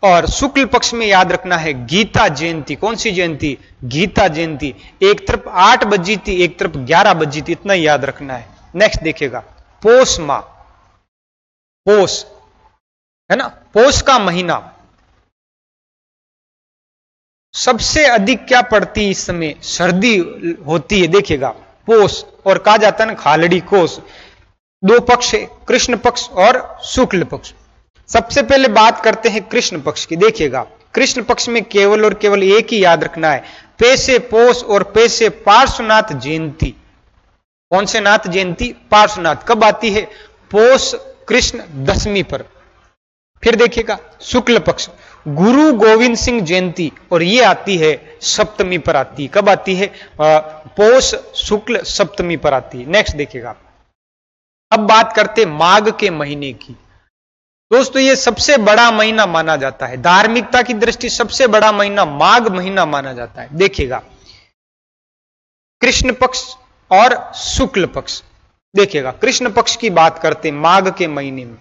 S2: और शुक्ल पक्ष में याद रखना है गीता जयंती। कौन सी जयंती? गीता जयंती। एक तरफ 8 बजी थी, एक तरफ 11 बजी थी, इतना याद रखना है। नेक्स्ट देखिएगा पोष माह, पोष है ना, पोष का महीना सबसे अधिक क्या पड़ती है? इस समय सर्दी होती है। देखिएगा पोष, और कहा जाता है ना खालड़ी कोष। 2 पक्ष है, कृष्ण पक्ष और शुक्ल पक्ष। सबसे पहले बात करते हैं कृष्ण पक्ष की। देखिएगा कृष्ण पक्ष में केवल और केवल एक ही याद रखना है, पैसे पोष और पैसे पार्श्वनाथ जयंती। कौन से नाथ जयंती? पार्श्वनाथ। कब आती है? पोष कृष्ण दशमी पर। फिर देखिएगा शुक्ल पक्ष गुरु गोविंद सिंह जयंती, और ये आती है सप्तमी पर आती है। कब आती है? पोष शुक्ल सप्तमी पर आती है। नेक्स्ट देखिएगा अब बात करते माघ के महीने की। दोस्तों ये सबसे बड़ा महीना माना जाता है, धार्मिकता की दृष्टि सबसे बड़ा महीना माघ महीना माना जाता है। देखिएगा कृष्ण पक्ष और शुक्ल पक्ष। देखिएगा कृष्ण पक्ष की बात करते माघ के महीने में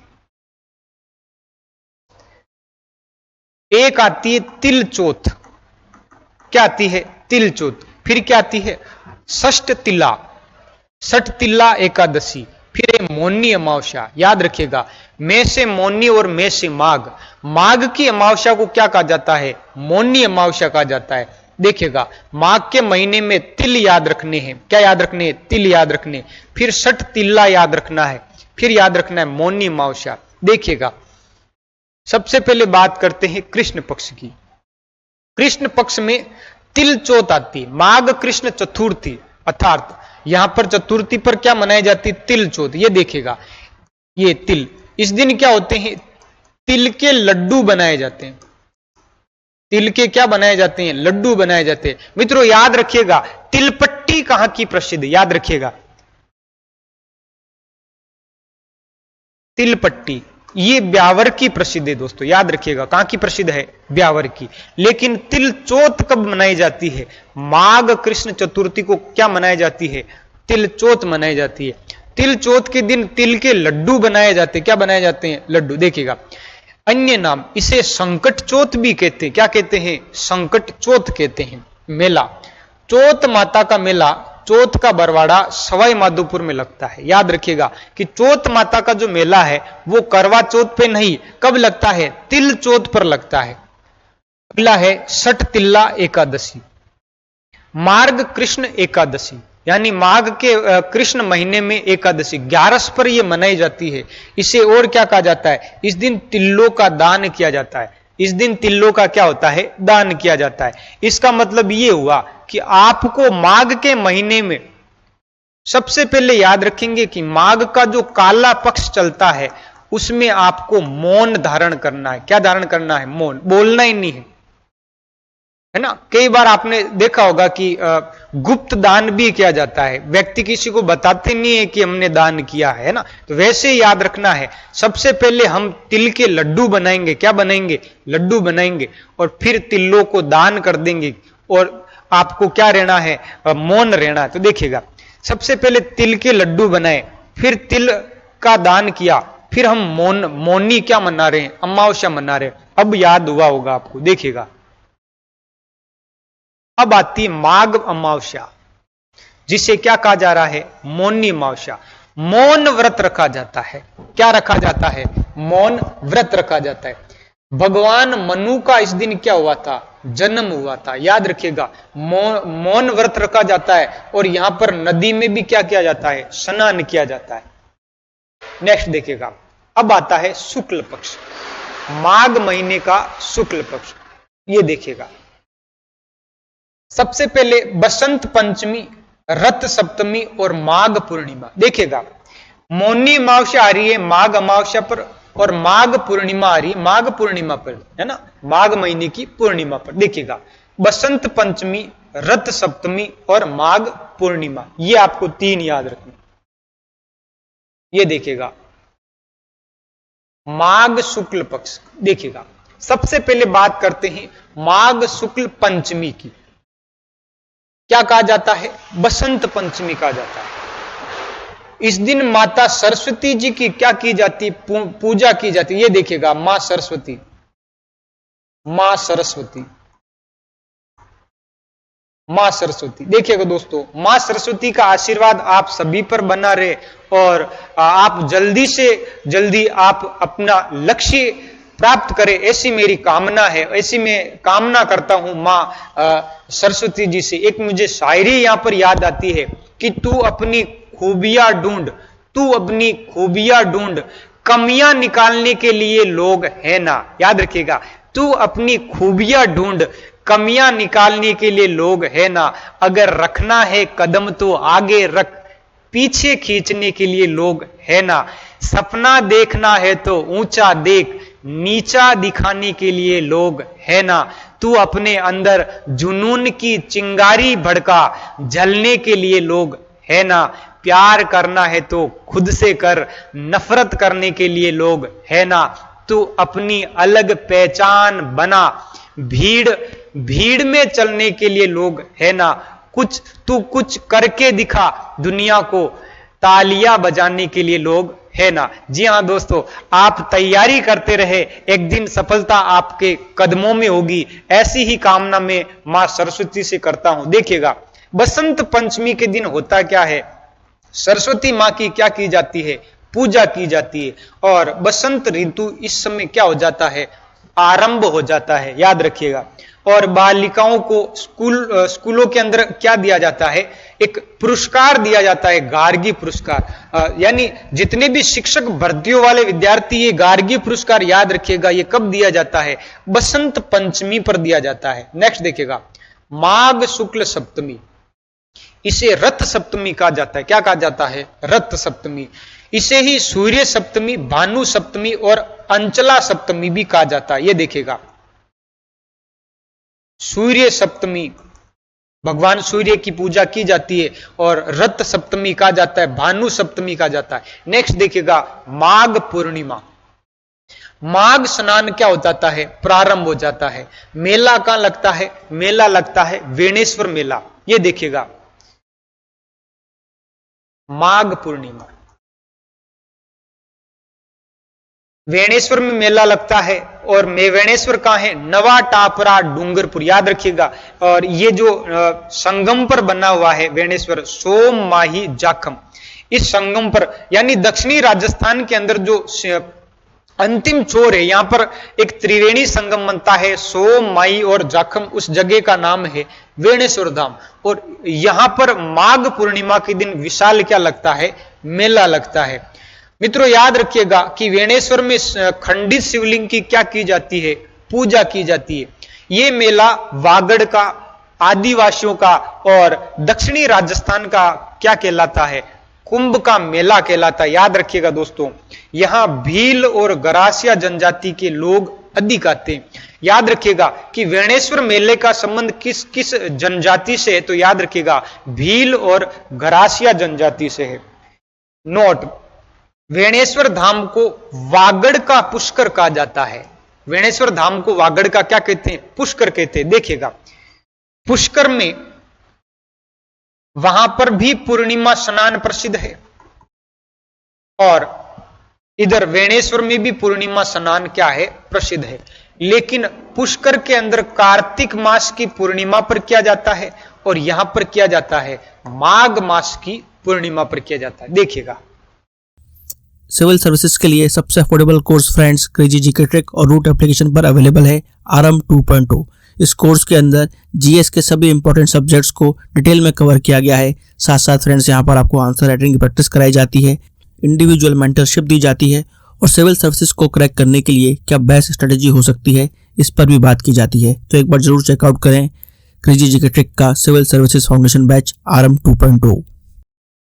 S2: एक आती है तिल चौथ। क्या आती है? तिल चौथ। फिर क्या आती है? षष्ठ तिल्ला एकादशी। फिर मौनी अमावस्या। याद रखिएगा मैं से मौनी और मैं से माघ। माघ की अमावस्या को क्या कहा जाता है? मौनी अमावस्या कहा जाता है। देखिएगा माघ के महीने में तिल याद रखने हैं। क्या याद रखने हैं? तिल याद रखने। फिर षठ तिल्ला याद रखना है, फिर याद रखना है मौनी अमावस्या। देखिएगा सबसे पहले बात करते हैं कृष्ण पक्ष की। कृष्ण पक्ष में तिल चौथ आती है, माघ कृष्ण चतुर्थी, अर्थात यहां पर चतुर्थी पर क्या मनाई जाती है? तिल चौथ। ये देखिएगा ये तिल, इस दिन क्या होते हैं? तिल के लड्डू बनाए जाते हैं। तिल के क्या बनाए जाते हैं? लड्डू बनाए जाते हैं। मित्रों याद रखिएगा तिलपट्टी कहां की प्रसिद्ध? याद रखिएगा तिलपट्टी ये ब्यावर की प्रसिद्ध है दोस्तों, याद रखिएगा। कहां की प्रसिद्ध है? ब्यावर की। लेकिन तिल चौथ कब मनाई जाती है? माघ कृष्ण चतुर्थी को क्या मनाई जाती है? तिल चौथ मनाई जाती है। तिल चौथ के दिन तिल के लड्डू बनाए जाते हैं। क्या बनाए जाते हैं? लड्डू। देखिएगा, अन्य नाम इसे संकट चौथ भी कहते हैं। क्या कहते हैं? संकट चौथ कहते हैं। मेला, चौथ माता का मेला, चौथ का बरवाड़ा सवाई माधोपुर में लगता है। याद रखिएगा कि चौथ माता का जो मेला है वो करवा चौथ पे नहीं, कब लगता है? तिल चौथ पर लगता है। अगला है सठ तिल्ला एकादशी, मार्ग कृष्ण एकादशी, यानी माघ के कृष्ण महीने में एकादशी 11 पर यह मनाई जाती है। इसे और क्या कहा जाता है? इस दिन तिल्लों का दान किया जाता है। इस दिन तिल्लों का क्या होता है? दान किया जाता है। इसका मतलब यह हुआ कि आपको माघ के महीने में सबसे पहले याद रखेंगे कि माघ का जो काला पक्ष चलता है उसमें आपको मौन धारण करना है। क्या धारण करना है? मौन, बोलना ही नहीं है ना। कई बार आपने देखा होगा कि गुप्त दान भी किया जाता है, व्यक्ति किसी को बताते नहीं है कि हमने दान किया है ना। तो वैसे याद रखना है, सबसे पहले हम तिल के लड्डू बनाएंगे। क्या बनाएंगे? लड्डू बनाएंगे, और फिर तिल्लों को दान कर देंगे। और आपको क्या रहना है? मौन रहना है। तो देखिएगा, सबसे पहले तिल के लड्डू बनाए, फिर तिल का दान किया, फिर हम मौनी क्या मना रहे हैं? अमावस्या मना रहे हैं। अब याद हुआ होगा आपको। देखिएगा, अब आती माघ अमावस्या, जिसे क्या कहा जा रहा है? मौनी अमावस्या। मौन व्रत रखा जाता है। क्या रखा जाता है? मौन व्रत रखा जाता है। भगवान मनु का इस दिन क्या हुआ था? जन्म हुआ था। याद रखिएगा, मौन व्रत रखा जाता है। और यहां पर नदी में भी क्या किया जाता है? स्नान किया जाता है। नेक्स्ट देखिएगा, अब आता है शुक्ल पक्ष, माघ महीने का शुक्ल पक्ष। ये देखिएगा, सबसे पहले बसंत पंचमी, रथ सप्तमी और माघ पूर्णिमा। देखिएगा, मौनी अमावस्या आ रही है माघ अमावस्या पर, और माघ पूर्णिमा आ रही है माघ पूर्णिमा पर, है ना, माघ महीने की पूर्णिमा पर। देखिएगा, बसंत पंचमी, रथ सप्तमी और माघ पूर्णिमा, ये आपको 3 याद रखना। ये देखिएगा, माघ शुक्ल पक्ष। देखिएगा, सबसे पहले बात करते हैं माघ शुक्ल पंचमी की। क्या कहा जाता है? बसंत पंचमी कहा जाता है। इस दिन माता सरस्वती जी की क्या की जाती? पूजा की जाती है। ये देखिएगा, मां सरस्वती, मां सरस्वती, मां सरस्वती। देखिएगा दोस्तों, मां सरस्वती का आशीर्वाद आप सभी पर बना रहे, और आप जल्दी से जल्दी आप अपना लक्ष्य प्राप्त करें, ऐसी मेरी कामना है। ऐसी मैं कामना करता हूं मां सरस्वती जी से। एक मुझे शायरी यहां पर याद आती है कि तू अपनी खूबियां ढूंढ, तू अपनी खूबियां ढूंढ, कमियां निकालने के लिए लोग है ना। याद रखिएगा, तू अपनी खूबियां ढूंढ, कमियां निकालने के लिए लोग है ना। अगर रखना है कदम तो आगे रख, पीछे खींचने के लिए लोग है ना। सपना देखना है तो ऊंचा देख, नीचा दिखाने के लिए लोग है ना। तू अपने अंदर जुनून की चिंगारी भड़का, जलने के लिए लोग है ना। प्यार करना है तो खुद से कर, नफरत करने के लिए लोग है ना। तू अपनी अलग पहचान बना, भीड़ में चलने के लिए लोग है ना। तू कुछ करके दिखा, दुनिया को तालियां बजाने के लिए लोग है ना। जी हां दोस्तों, आप तैयारी करते रहे, एक दिन सफलता आपके कदमों में होगी, ऐसी ही कामना मैं मां सरस्वती से करता हूं। देखिएगा, बसंत पंचमी के दिन होता क्या है? सरस्वती मां की क्या की जाती है? पूजा की जाती है। और बसंत ऋतु इस समय क्या हो जाता है? आरंभ हो जाता है। याद रखिएगा, और बालिकाओं को स्कूलों के अंदर क्या दिया जाता है? एक पुरस्कार दिया जाता है, गार्गी पुरस्कार। यानी जितने भी शिक्षक भर्तियों वाले विद्यार्थी, ये गार्गी पुरस्कार याद रखिएगा, ये कब दिया जाता है? बसंत पंचमी पर दिया जाता है। नेक्स्ट देखिएगा, माघ शुक्ल सप्तमी, इसे रथ सप्तमी कहा जाता है। क्या कहा जाता है? रथ सप्तमी। इसे ही सूर्य सप्तमी, भानु सप्तमी और अंचला सप्तमी भी कहा जाता है। ये देखिएगा, सूर्य सप्तमी, भगवान सूर्य की पूजा की जाती है, और रथ सप्तमी कहा जाता है, भानु सप्तमी कहा जाता है। नेक्स्ट देखिएगा, माघ पूर्णिमा। माघ स्नान क्या हो जाता है, प्रारंभ हो जाता है। मेला कहां लगता है, मेला लगता है वेणेश्वर मेला। ये देखिएगा, माघ पूर्णिमा वेणेश्वर में मेला लगता है। और वेणेश्वर कहां है, नवा टापरा डूंगरपुर, याद रखिएगा। और ये जो संगम पर बना हुआ है वेणेश्वर, सोम माही जाखम, इस संगम पर यानी दक्षिणी राजस्थान के अंदर जो अंतिम छोर है, यहां पर एक त्रिवेणी संगम बनता है, सोम माई और जाखम, उस जगह का नाम है वेणेश्वर धाम। और यहां पर माघ पूर्णिमा के दिन विशाल क्या लगता है, मेला लगता है। मित्रों याद रखिएगा कि वेणेश्वर में खंडित शिवलिंग की क्या की जाती है, पूजा की जाती है। यह मेला वागड़ का, आदिवासियों का और दक्षिणी राजस्थान का क्या कहलाता है, कुंभ का मेला कहलाता है। याद रखिएगा दोस्तों, यहां भील और गरासिया जनजाति के लोग अधिक आते हैं। याद रखिएगा कि वेणेश्वर मेले का संबंध किस किस जनजाति से है, तो याद रखिएगा भील और गरासिया जनजाति से है। नोट, वेणेश्वर धाम को वागड़ का पुष्कर कहा जाता है। वेणेश्वर धाम को वागड़ का क्या कहते हैं, पुष्कर कहते हैं। देखिएगा, पुष्कर में वहां पर भी पूर्णिमा स्नान प्रसिद्ध है और इधर वेणेश्वर में भी पूर्णिमा स्नान क्या है, प्रसिद्ध है। लेकिन पुष्कर के अंदर कार्तिक मास की पूर्णिमा पर किया जाता है और यहां पर किया जाता है माघ मास की पूर्णिमा पर किया जाता है। देखिएगा,
S1: सिविल सर्विसेज के लिए सबसे affordable course friends crazy GK trick और रूट एप्लीकेशन पर अवेलेबल है आरएम 2.0। इस कोर्स के अंदर जीएस के सभी इंपॉर्टेंट सब्जेक्ट्स को डिटेल में कवर किया गया है। साथ साथ फ्रेंड्स यहाँ पर आपको आंसर राइटिंग की प्रैक्टिस कराई जाती है, इंडिविजुअल मेंटरशिप दी जाती है और सिविल सर्विसेज को क्रैक करने के लिए क्या बेस्ट स्ट्रेटेजी हो सकती है, इस पर भी बात की जाती है। तो एक बार जरूर चेकआउट करें क्रेजी जीके ट्रिक का civil services foundation batch RM 2.0।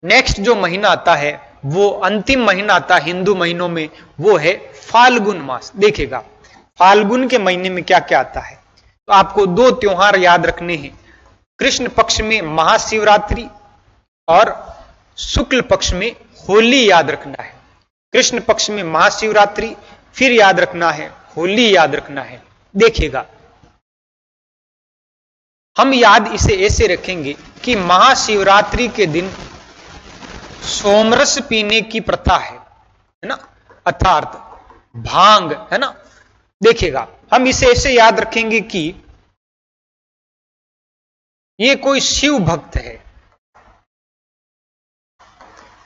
S2: Next जो महीना आता है, वो अंतिम महीना आता है हिंदू महीनों में, वो है फाल्गुन मास। देखिएगा, फाल्गुन के महीने में क्या क्या आता है, तो आपको दो त्योहार याद रखने हैं। कृष्ण पक्ष में महाशिवरात्रि और शुक्ल पक्ष में होली याद रखना है। कृष्ण पक्ष में महाशिवरात्रि, फिर याद रखना है होली याद रखना है। देखिएगा, हम याद इसे ऐसे रखेंगे कि महाशिवरात्रि के दिन सोमरस पीने की प्रथा है ना, अर्थात भांग, है ना। देखिएगा, हम इसे ऐसे याद रखेंगे कि ये कोई शिव भक्त है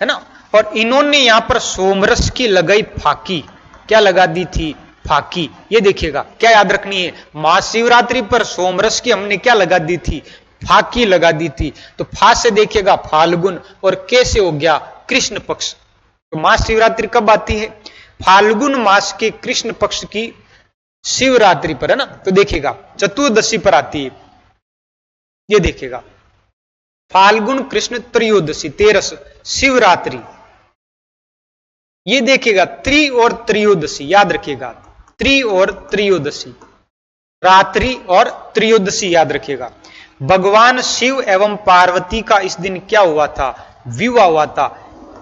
S2: ना, और इन्होंने यहां पर सोमरस की लगाई फाकी, क्या लगा दी थी, फाकी। ये देखिएगा, क्या याद रखनी है, महाशिवरात्रि पर सोमरस की हमने क्या लगा दी थी, फाकी लगा दी थी। तो फा से देखिएगा फाल्गुन और कैसे हो गया कृष्ण पक्ष। तो महाशिवरात्रि कब आती है, फाल्गुन मास के कृष्ण पक्ष की शिवरात्रि पर, है ना। तो देखिएगा चतुर्दशी पर आती है। ये देखिएगा, फाल्गुन कृष्ण त्रयोदशी, 13 शिवरात्रि। ये देखिएगा त्रि और त्रयोदशी, याद रखिएगा, त्रि और त्रयोदशी, रात्रि और त्रयोदशी याद रखिएगा। भगवान शिव एवं पार्वती का इस दिन क्या हुआ था, विवाह हुआ था।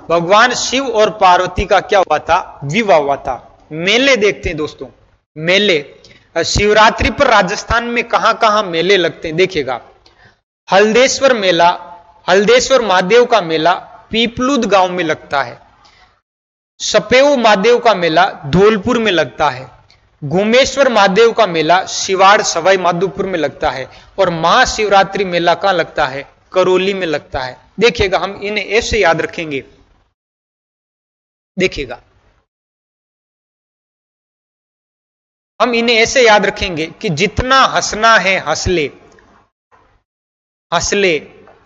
S2: भगवान शिव और पार्वती का क्या हुआ था, विवाह हुआ था। मेले देखते हैं दोस्तों, मेले शिवरात्रि पर राजस्थान में कहां कहां मेले लगते हैं। देखिएगा, हल्देश्वर मेला, हल्देश्वर महादेव का मेला पीपलूद गांव में लगता है। सपेऊ महादेव का मेला धौलपुर में लगता है। घुमेश्वर महादेव का मेला शिवाड़ सवाई माधोपुर में लगता है। और महाशिवरात्रि मेला कहां लगता है, करौली में लगता है। देखिएगा, हम इन्हें ऐसे याद रखेंगे। देखिएगा, हम इन्हें ऐसे याद रखेंगे कि जितना हंसना है हंस ले, हंस ले,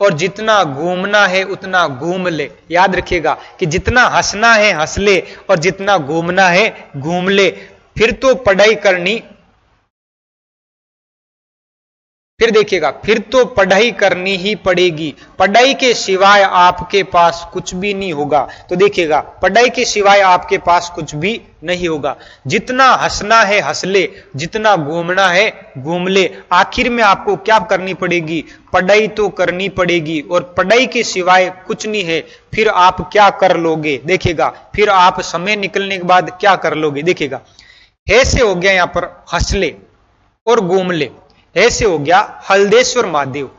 S2: और जितना घूमना है उतना घूम ले। याद रखिएगा कि जितना हंसना है हंस ले और जितना घूमना है घूम ले। फिर तो पढ़ाई करनी, फिर देखिएगा, फिर तो पढ़ाई करनी ही पड़ेगी, पढ़ाई के सिवाय आपके पास कुछ भी नहीं होगा। तो देखिएगा, पढ़ाई के सिवाय आपके पास कुछ भी नहीं होगा। जितना हंसना है हंस ले, जितना घूमना है घूम ले। आखिर में आपको क्या करनी पड़ेगी, पढ़ाई तो करनी पड़ेगी, और पढ़ाई के सिवाय कुछ नहीं है। फिर आप क्या कर लोगे, देखिएगा, फिर आप समय निकलने के बाद क्या कर लोगे। देखिएगा, हे से हो गया यहां पर हसले और गोमले, हे से हो गया हल्देश्वर महादेव,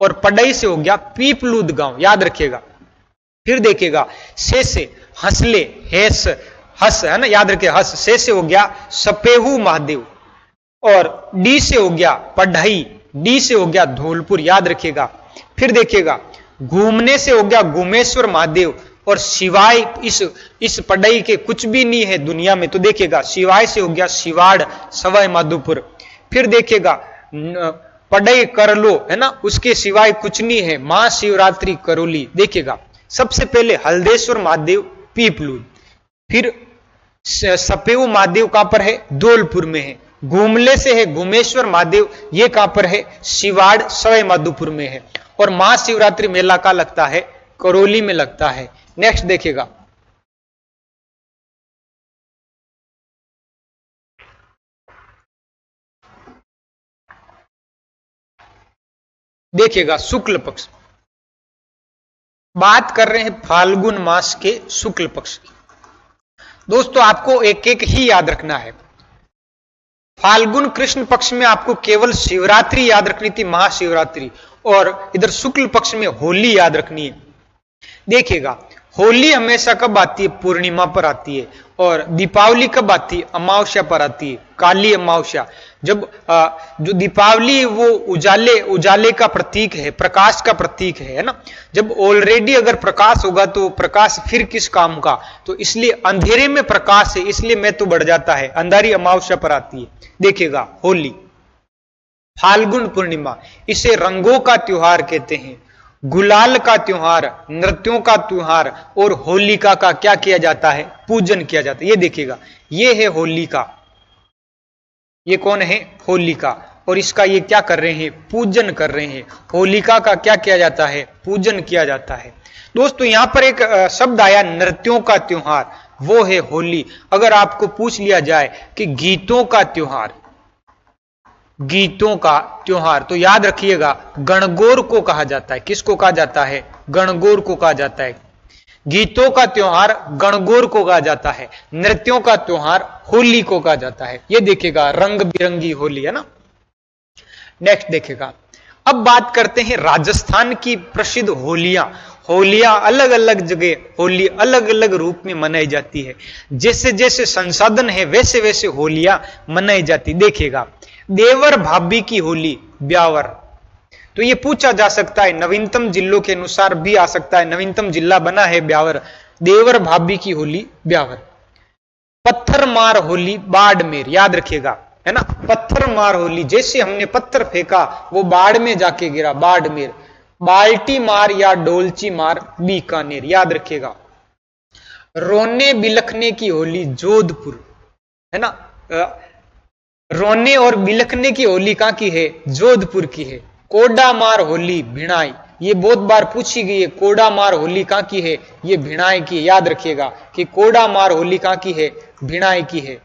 S2: और पडई से हो गया पीपलूद गांव, याद रखिएगा। फिर देखिएगा से हंसले, हेस हस है ना, याद रखिए हस, से हो गया सपेहू महादेव, और डी से हो गया पढ़ई, डी से हो गया धौलपुर, याद रखिएगा। फिर देखिएगा घूमने से हो गया घूमेश्वर महादेव, और सिवाय इस पढ़ई के कुछ भी नहीं है दुनिया में, तो देखिएगा सिवाय से हो गया सिवाड़ सवाई माधोपुर। फिर देखिएगा पढ़ई कर लो है ना, उसके सिवाय कुछ नहीं है, महाशिवरात्रि करौली। देखिएगा सबसे पहले हल्देश्वर महादेव पीपलूद, फिर सपेऊ महादेव कहां पर है, धौलपुर में है। घूमले से है घूमेश्वर महादेव, ये कहां पर है, सिवाड़ सवाई माधोपुर में है। और महाशिवरात्रि मेला का लगता है, करौली में लगता है। नेक्स्ट देखिएगा शुक्ल पक्ष, बात कर रहे हैं फाल्गुन मास के शुक्ल पक्ष की। दोस्तों आपको एक एक ही याद रखना है। फाल्गुन कृष्ण पक्ष में आपको केवल शिवरात्रि याद रखनी थी, महाशिवरात्रि, और इधर शुक्ल पक्ष में होली याद रखनी है। देखिएगा होली हमेशा कब आती है, पूर्णिमा पर आती है, और दीपावली कब आती है, अमावस्या पर आती है, काली अमावस्या। जब जो दीपावली वो उजाले का प्रतीक है, प्रकाश का प्रतीक है ना। जब ऑलरेडी अगर प्रकाश होगा तो प्रकाश फिर किस काम का, तो इसलिए अंधेरे में प्रकाश है, इसलिए मैं तो बढ़ जाता है, अंधारी अमावस्या पर आती है। देखिएगा होली फाल्गुन पूर्णिमा, इसे रंगों का त्योहार कहते हैं, गुलाल का त्योहार, नृत्यों का त्योहार, और होलिका का क्या किया जाता है, पूजन किया जाता है। ये देखिएगा ये है होलिका, ये कौन है, होलिका, और इसका ये क्या कर रहे हैं, पूजन कर रहे हैं। होलिका का क्या किया जाता है, पूजन किया जाता है। दोस्तों यहां पर एक शब्द आया नृत्यों का त्योहार, वो है होली। अगर आपको पूछ लिया जाए कि गीतों का त्योहार, गीतों का त्योहार, तो याद रखिएगा गणगौर को कहा जाता है। किसको कहा जाता है, गणगौर को कहा जाता है। गीतों का त्योहार गणगौर को कहा जाता है, नृत्यों का त्योहार होली को कहा जाता है। ये देखिएगा रंग बिरंगी होली है ना। नेक्स्ट देखिएगा, अब बात करते हैं राजस्थान की प्रसिद्ध होलियां। होलियां अलग अलग जगह होली अलग अलग रूप में मनाई जाती है, जैसे जैसे संसाधन है वैसे वैसे होलियां मनाई जाती। देखिएगा देवर भाभी की होली ब्यावर, तो ये पूछा जा सकता है, नवीनतम जिलों के अनुसार भी आ सकता है, नवीनतम जिला बना है ब्यावर। देवर भाभी की होली ब्यावर। पत्थर मार होली बाड़मेर, याद रखिएगा है ना, पत्थर मार होली, जैसे हमने पत्थर फेंका वो बाढ़ में जाके गिरा, बाड़मेर। बाल्टी मार या डोलची मार बीकानेर, याद रखिएगा। रोने बिलखने की होली जोधपुर है ना, रोने और बिलखने की होली कहां की है, जोधपुर की है। कोडा मार होली भिणाई, ये बहुत बार पूछी गई है, कोडा मार होली कहां की है, ये भिणाई की है। याद रखिएगा कि कोडा मार होली कहां की है, भिणाई की है।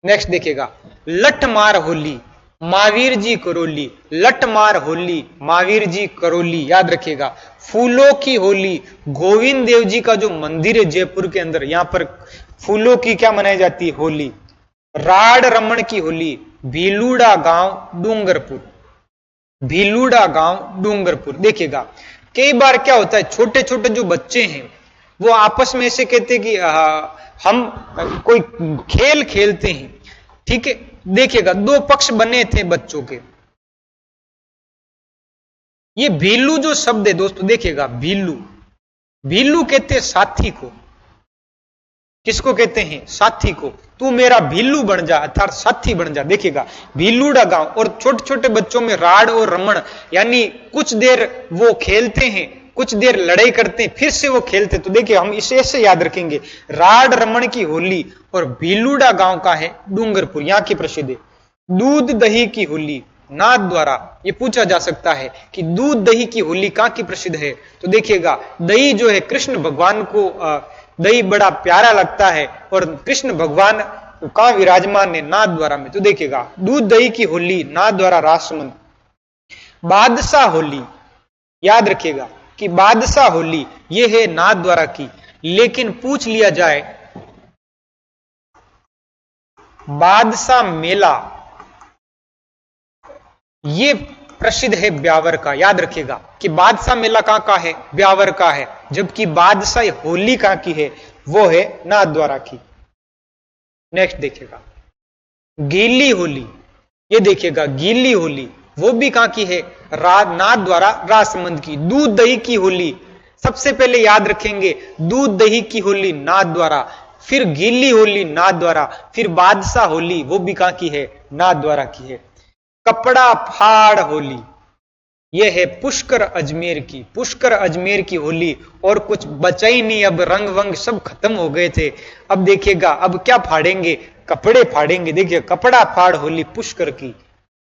S2: नेक्स्ट देखिएगा लठ मार होली महावीर जी करौली, लठ मार होली महावीर जी करौली, याद रखिएगा। फूलों की होली गोविंद देव जी का जो मंदिर है जयपुर के अंदर, यहां पर फूलों की क्या मनाई जाती है, होली। राड रमन की होली भीलूड़ा गांव डूंगरपुर, भीलूड़ा गांव डूंगरपुर। देखिएगा कई बार क्या होता है, छोटे छोटे जो बच्चे हैं वो आपस में ऐसे कहते हैं कि हम कोई खेल खेलते हैं, ठीक है। देखिएगा दो पक्ष बने थे बच्चों के। ये भीलू जो शब्द है दोस्तों, देखिएगा भीलू, भीलू कहते हैं साथी को। किसको कहते हैं, साथी को। तू मेरा भीलू बन जा, अर्थात साथी बन जा। देखिएगा भीलूड़ा गांव, और छोटे छोटे बच्चों में राड और रमण, यानी कुछ देर वो खेलते हैं, कुछ देर लड़ाई करते हैं, फिर से वो खेलते। तो देखिए हम इसे ऐसे याद रखेंगे, राड रमण की होली, और भीलूड़ा गांव का है डूंगरपुर, यहाँ की प्रसिद्ध है। दूध दही की होली नाथ द्वारा, ये पूछा जा सकता है कि दूध दही की होली कहां की प्रसिद्ध है। तो देखिएगा दही जो है कृष्ण भगवान को दही बड़ा प्यारा लगता है, और कृष्ण भगवान कहां विराजमान है, नाथ द्वारा में। तो देखिएगा दूध दही की होली नाथ द्वारा रासमंद। बादशाह होली, याद रखिएगा कि बादशाह होली ये है नाथ द्वारा की। लेकिन पूछ लिया जाए बादशाह मेला ये प्रसिद्ध है ब्यावर का। याद रखिएगा कि बादशाह मेला कहां का है, ब्यावर का है, जबकि बादशाह होली कहां की है, वो है नाथद्वारा की। नेक्स्ट देखिएगा गीली होली, ये देखिएगा गीली होली वो भी कहां की है, नाथद्वारा राजसमंद की। दूध दही की होली सबसे पहले याद रखेंगे, दूध दही की होली नाथद्वारा, फिर गीली होली नाथद्वारा, फिर बादशाह होली वो भी कहां की है, नाथद्वारा की है। कपड़ा फाड़ होली ये है पुष्कर अजमेर की, पुष्कर अजमेर की होली। और कुछ बचा ही नहीं, अब रंग वंग सब खत्म हो गए थे। अब देखिएगा अब क्या फाड़ेंगे, कपड़े फाड़ेंगे। देखिए कपड़ा फाड़ होली पुष्कर की।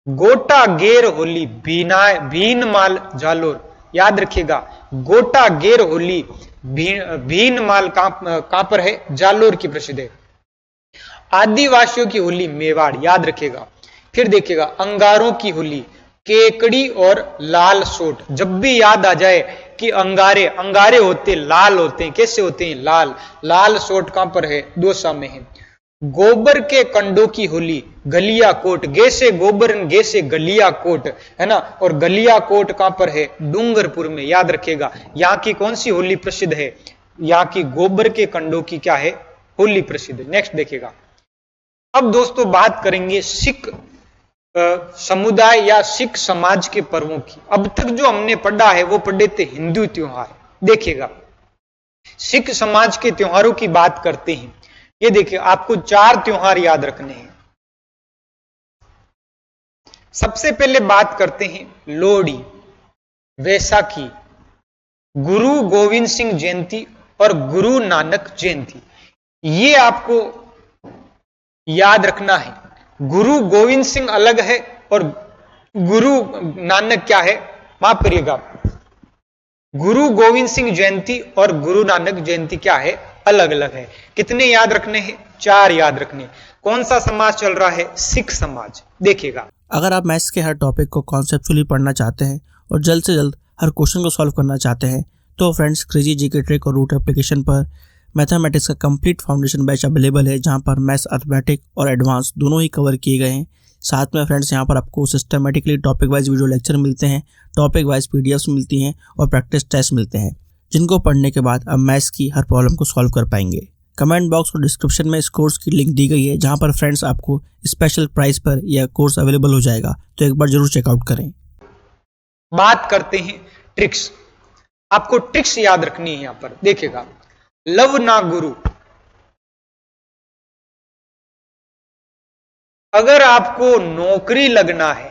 S2: गोटा गेर होली भीनमाल जालोर, याद रखिएगा गोटा गेर होली भीनमाल कहां पर है, जालोर की प्रसिद्ध है। आदिवासियों की होली मेवाड़, याद रखिएगा। फिर देखिएगा अंगारों की होली केकड़ी और लाल सोट। जब भी याद आ जाए कि अंगारे, अंगारे होते लाल होते हैं, कैसे होते हैं, लाल। लाल सोट कहां पर है, दौसा में है। गोबर के कंडों की होली गलिया कोट, गे से गोबर गे से गलिया कोट, है ना। और गलिया कोट कहां पर है, डूंगरपुर में। याद रखिएगा यहां की कौन सी होली प्रसिद्ध है, यहां की गोबर के कंडों की क्या है, होली प्रसिद्ध है। नेक्स्ट देखिएगा अब दोस्तों बात करेंगे सिख समुदाय या सिख समाज के पर्वों की। अब तक जो हमने पढ़ा है वो पढ़े थे हिंदू त्योहार। देखिएगा सिख समाज के त्योहारों की बात करते हैं। ये देखिए आपको 4 त्योहार याद रखने हैं। सबसे पहले बात करते हैं लोहड़ी, वैसाखी, गुरु गोविंद सिंह जयंती और गुरु नानक जयंती। ये आपको याद रखना है। गुरु गोविंद सिंह अलग है और गुरु नानक क्या है, माफ करिएगा, गुरु गोविंद सिंह जयंती और गुरु नानक जयंती क्या है, अलग अलग है। कितने याद रखने हैं, 4 याद रखने। कौन सा समाज चल रहा है, सिख समाज। देखिएगा
S1: अगर आप मैथ्स के हर टॉपिक को कॉन्सेप्चुअली पढ़ना चाहते हैं और जल्द से जल्द हर क्वेश्चन को सॉल्व करना चाहते हैं तो फ्रेंड्स क्रेजी जीके ट्रिक और रूट एप्लीकेशन पर मैथमेटिक्स का कंप्लीट फाउंडेशन बैच अवेलेबल है, जहां पर मैथ्स अर्थमेटिक और एडवांस दोनों ही कवर किए गए हैं। साथ में फ्रेंड्स यहां पर आपको systematically topic wise video lecture मिलते हैं, टॉपिक वाइज पीडीएफ्स मिलती हैं और प्रैक्टिस टेस्ट मिलते हैं, जिनको पढ़ने के बाद आप मैथ्स की हर प्रॉब्लम को सॉल्व कर पाएंगे। कमेंट बॉक्स और डिस्क्रिप्शन में इस कोर्स की लिंक दी गई है, जहां पर फ्रेंड्स आपको स्पेशल प्राइस पर यह कोर्स अवेलेबल हो जाएगा, तो एक बार जरूर चेकआउट करें।
S2: बात करते हैं ट्रिक्स। आपको ट्रिक्स याद रखनी है। यहां पर देखिएगा लव ना गुरु। अगर आपको नौकरी लगना है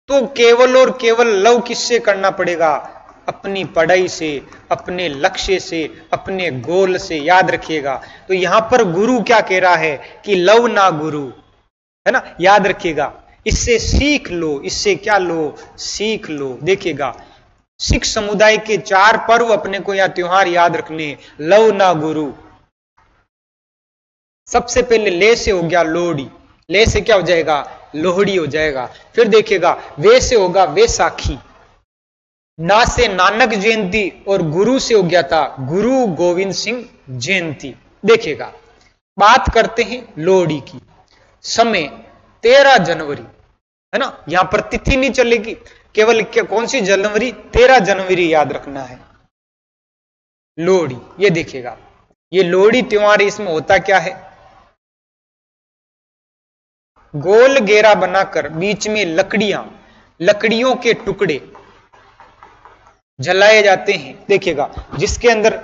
S2: तो केवल और केवल लव किससे करना पड़ेगा, अपनी पढ़ाई से, अपने लक्ष्य से, अपने गोल से। याद रखिएगा। तो यहां पर गुरु क्या कह रहा है कि लव ना गुरु, है ना। याद रखिएगा इससे सीख लो, इससे क्या लो, सीख लो। देखिएगा सिख समुदाय के 4 पर्व अपने को या त्योहार याद रखने। लव ना गुरु, सबसे पहले ले से हो गया लोहड़ी, ले से क्या हो जाएगा, लोहड़ी हो जाएगा। फिर देखिएगा वे से होगा वैसाखी, ना से नानक जयंती और गुरु से हो गया था गुरु गोविंद सिंह जयंती। देखिएगा बात करते हैं लोहड़ी की। समय 13 जनवरी, है ना। यहां पर तिथि नहीं चलेगी, केवल कौन सी जनवरी, 13 जनवरी याद रखना है। लोहड़ी, ये देखिएगा ये लोहड़ी त्योहार, इसमें होता क्या है, गोल घेरा बनाकर बीच में लकड़ियों के टुकड़े जलाए जाते हैं। देखिएगा जिसके अंदर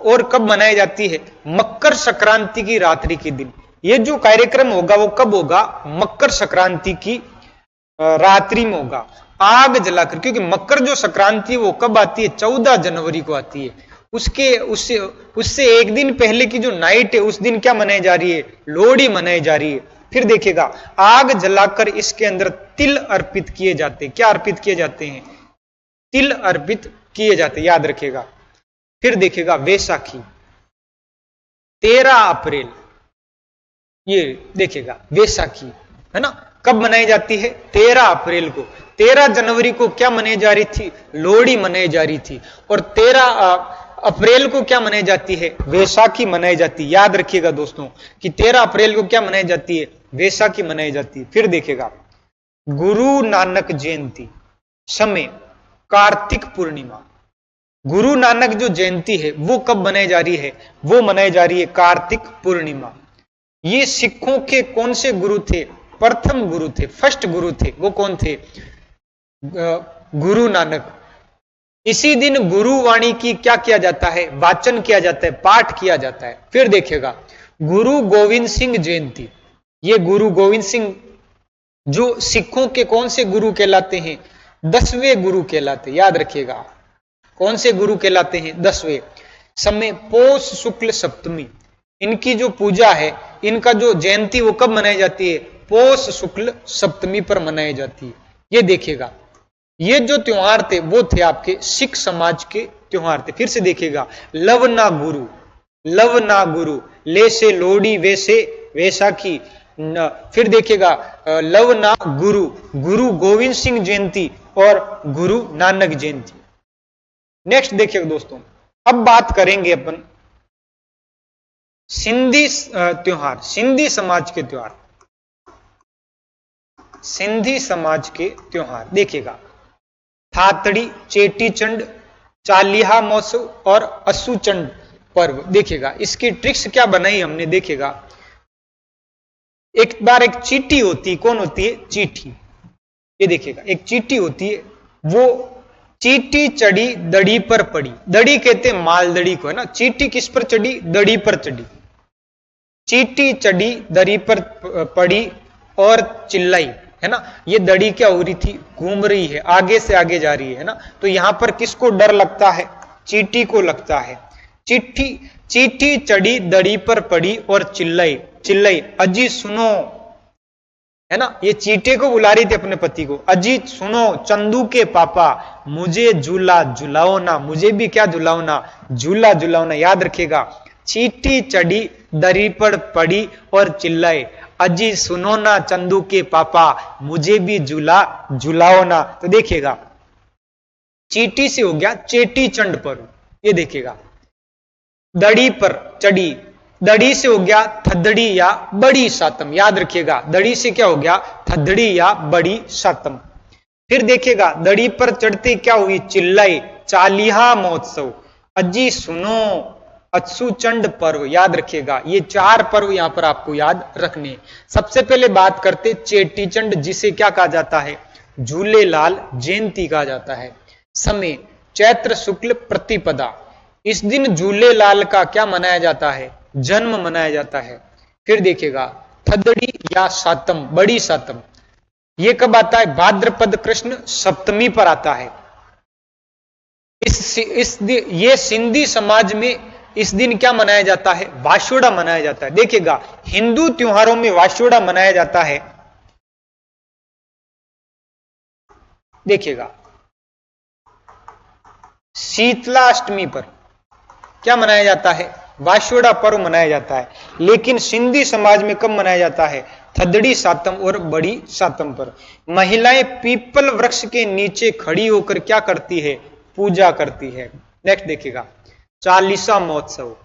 S2: और कब मनाई जाती है, मकर संक्रांति की रात्रि के दिन। ये जो कार्यक्रम होगा वो कब होगा, मकर संक्रांति की रात्रि में होगा, आग जलाकर। क्योंकि मकर जो संक्रांति वो कब आती है, 14 जनवरी को आती है। उससे एक दिन पहले की जो नाइट है उस दिन क्या मनाई जा रही है, लोहड़ी मनाई जा रही है। फिर देखिएगा आग जलाकर इसके अंदर तिल अर्पित किए जाते हैं। क्या अर्पित किए जाते हैं, तिल अर्पित किए जाते हैं, याद रखिएगा। फिर देखिएगा वैसाखी 13 अप्रैल, ये देखिएगा वैसाखी, है ना, कब मनाई जाती है, 13 अप्रैल को। 13 जनवरी को क्या मनाई जा रही थी, लोहड़ी मनाई जा रही थी। और 13 अप्रैल को क्या मनाई जाती है? वैसाखी मनाई जाती है। याद रखिएगा दोस्तों कि 13 अप्रैल को क्या मनाई जाती है? वैसाखी मनाई जाती है। फिर देखिएगा गुरु नानक जयंती, समय कार्तिक पूर्णिमा। गुरु नानक जो जयंती है वो कब मनाई जा रही है? वो मनाई जा रही है कार्तिक पूर्णिमा। ये सिखों के कौन से गुरु थे? प्रथम गुरु थे, फर्स्ट गुरु थे। वो कौन थे? गुरु नानक। इसी दिन गुरुवाणी की क्या किया जाता है? वाचन किया जाता है, पाठ किया जाता है। फिर देखिएगा गुरु गोविंद सिंह जयंती। ये गुरु गोविंद सिंह जो सिखों के कौन से गुरु कहलाते हैं? 10वें गुरु कहलाते। याद रखिएगा कौन से गुरु कहलाते हैं? 10वें। समय पौष शुक्ल सप्तमी। इनकी जो पूजा है, इनका जो जयंती वो कब मनाई जाती है? पौष शुक्ल सप्तमी पर मनाई जाती है। ये देखिएगा ये जो त्योहार थे वो थे आपके सिख समाज के त्योहार थे। फिर से देखिएगा लव ना गुरु, लव ना गुरु, ले से लोहड़ी, वैसे वैसाखी। फिर देखिएगा लव ना गुरु, गुरु गोविंद सिंह जयंती और गुरु नानक जयंती। नेक्स्ट देखिएगा दोस्तों, अब बात करेंगे अपन सिंधी त्योहार, सिंधी समाज के त्योहार, सिंधी समाज के त्योहार। देखिएगा थातड़ी, चेटीचंड, चालीहा महोत्सव और असुचंड पर्व। देखिएगा इसकी ट्रिक्स क्या बनाई हमने। देखिएगा एक बार एक चीटी होती, कौन होती है? चीटी। ये देखिएगा एक चीटी होती है, वो चीटी चढ़ी दड़ी पर पड़ी। दड़ी कहते मालदड़ी को, है ना। चीटी किस पर चढ़ी? दड़ी पर चढ़ी। चीटी चढ़ी दड़ी पर पड़ी और चिल्लाई, है ना। ये दड़ी क्या हो रही थी? घूम रही है, आगे से आगे जा रही है ना। तो यहां पर किसको डर लगता है? चीटी को लगता है। चीटी चढ़ी दड़ी पर पड़ी और चिल्लाई, चिल्लाई अजी सुनो, है ना। ये चीटे को बुला रही थी अपने पति को, अजी सुनो चंदू के पापा, मुझे झूला झुलाओ ना, मुझे भी क्या झुलाओ ना? झूला झुलाओ ना। याद रखिएगा चीटी चढ़ी दरी पर पड़ी और चिल्लाए, अजी सुनो ना चंदू के पापा, मुझे भी झूला झुलाओ ना। तो देखिएगा चीटी से हो गया चेटी चंड पर्व। ये देखिएगा दड़ी पर चढ़ी, दड़ी से हो गया थदड़ी या बड़ी सातम। याद रखिएगा दड़ी से क्या हो गया? थदड़ी या बड़ी सातम। फिर देखिएगा दड़ी पर चढ़ते क्या हुई? चिल्लाई, चालीहा महोत्सव, अजी सुनो, अछूचंड पर्व। याद रखिएगा ये 4 पर्व यहां पर आपको याद रखने। सबसे पहले बात करते चेटीचंड, जिसे क्या कहा जाता है? झूलेलाल जयंती कहा जाता है। समय चैत्र शुक्ल प्रतिपदा। इस दिन झूलेलाल का क्या मनाया जाता है? जन्म मनाया जाता है। फिर देखिएगा थदड़ी या सातम, बड़ी सातम, ये कब आता है? भाद्रपद कृष्ण सप्तमी पर आता है। ये सिंधी समाज में इस दिन क्या मनाया जाता है? वाशोड़ा मनाया जाता है। देखिएगा हिंदू त्योहारों में वाशोड़ा मनाया जाता है। देखिएगा शीतला अष्टमी पर क्या मनाया जाता है? वाशोड़ा पर्व मनाया जाता है। लेकिन सिंधी समाज में कब मनाया जाता है? थदड़ी सातम और बड़ी सातम पर। महिलाएं पीपल वृक्ष के नीचे खड़ी होकर क्या करती है? पूजा करती है। नेक्स्ट देखिएगा चालीसा महोत्सव।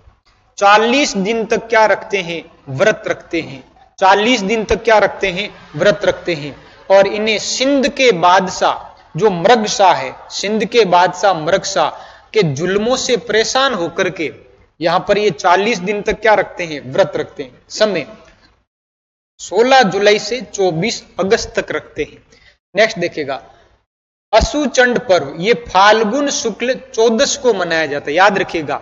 S2: 40 दिन तक क्या रखते हैं? व्रत रखते हैं। 40 दिन तक क्या रखते हैं? व्रत रखते हैं। और इन्हें सिंध के बादशाह जो मृगशाह है, सिंध के बादशाह मृगशाह के जुल्मों से परेशान होकर के यहां पर ये 40 दिन तक क्या रखते हैं? व्रत रखते हैं। समय 16 जुलाई से 24 अगस्त तक रखते हैं। नेक्स्ट देखिएगा असुचंड पर्व। ये फाल्गुन शुक्ल 14 को मनाया जाता है। याद रखिएगा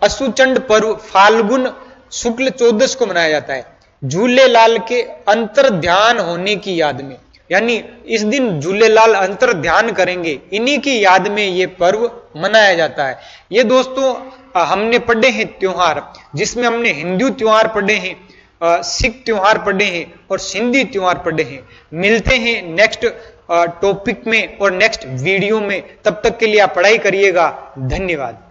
S2: असुचंड पर्व फाल्गुन शुक्ल 14 को मनाया जाता है। झूलेलाल के अंतर ध्यान होने की याद में, यानी इस दिन झूलेलाल अंतर ध्यान करेंगे, इन्हीं की याद में ये पर्व मनाया जाता है। ये दोस्तों हमने पढ़े हैं त्योहार, जिसमें हमने हिंदू त्योहार पढ़े हैं, सिख त्योहार पढ़े हैं और सिंधी त्योहार पढ़े हैं। मिलते हैं नेक्स्ट टॉपिक में और नेक्स्ट वीडियो में। तब तक के लिए आप पढ़ाई करिएगा। धन्यवाद।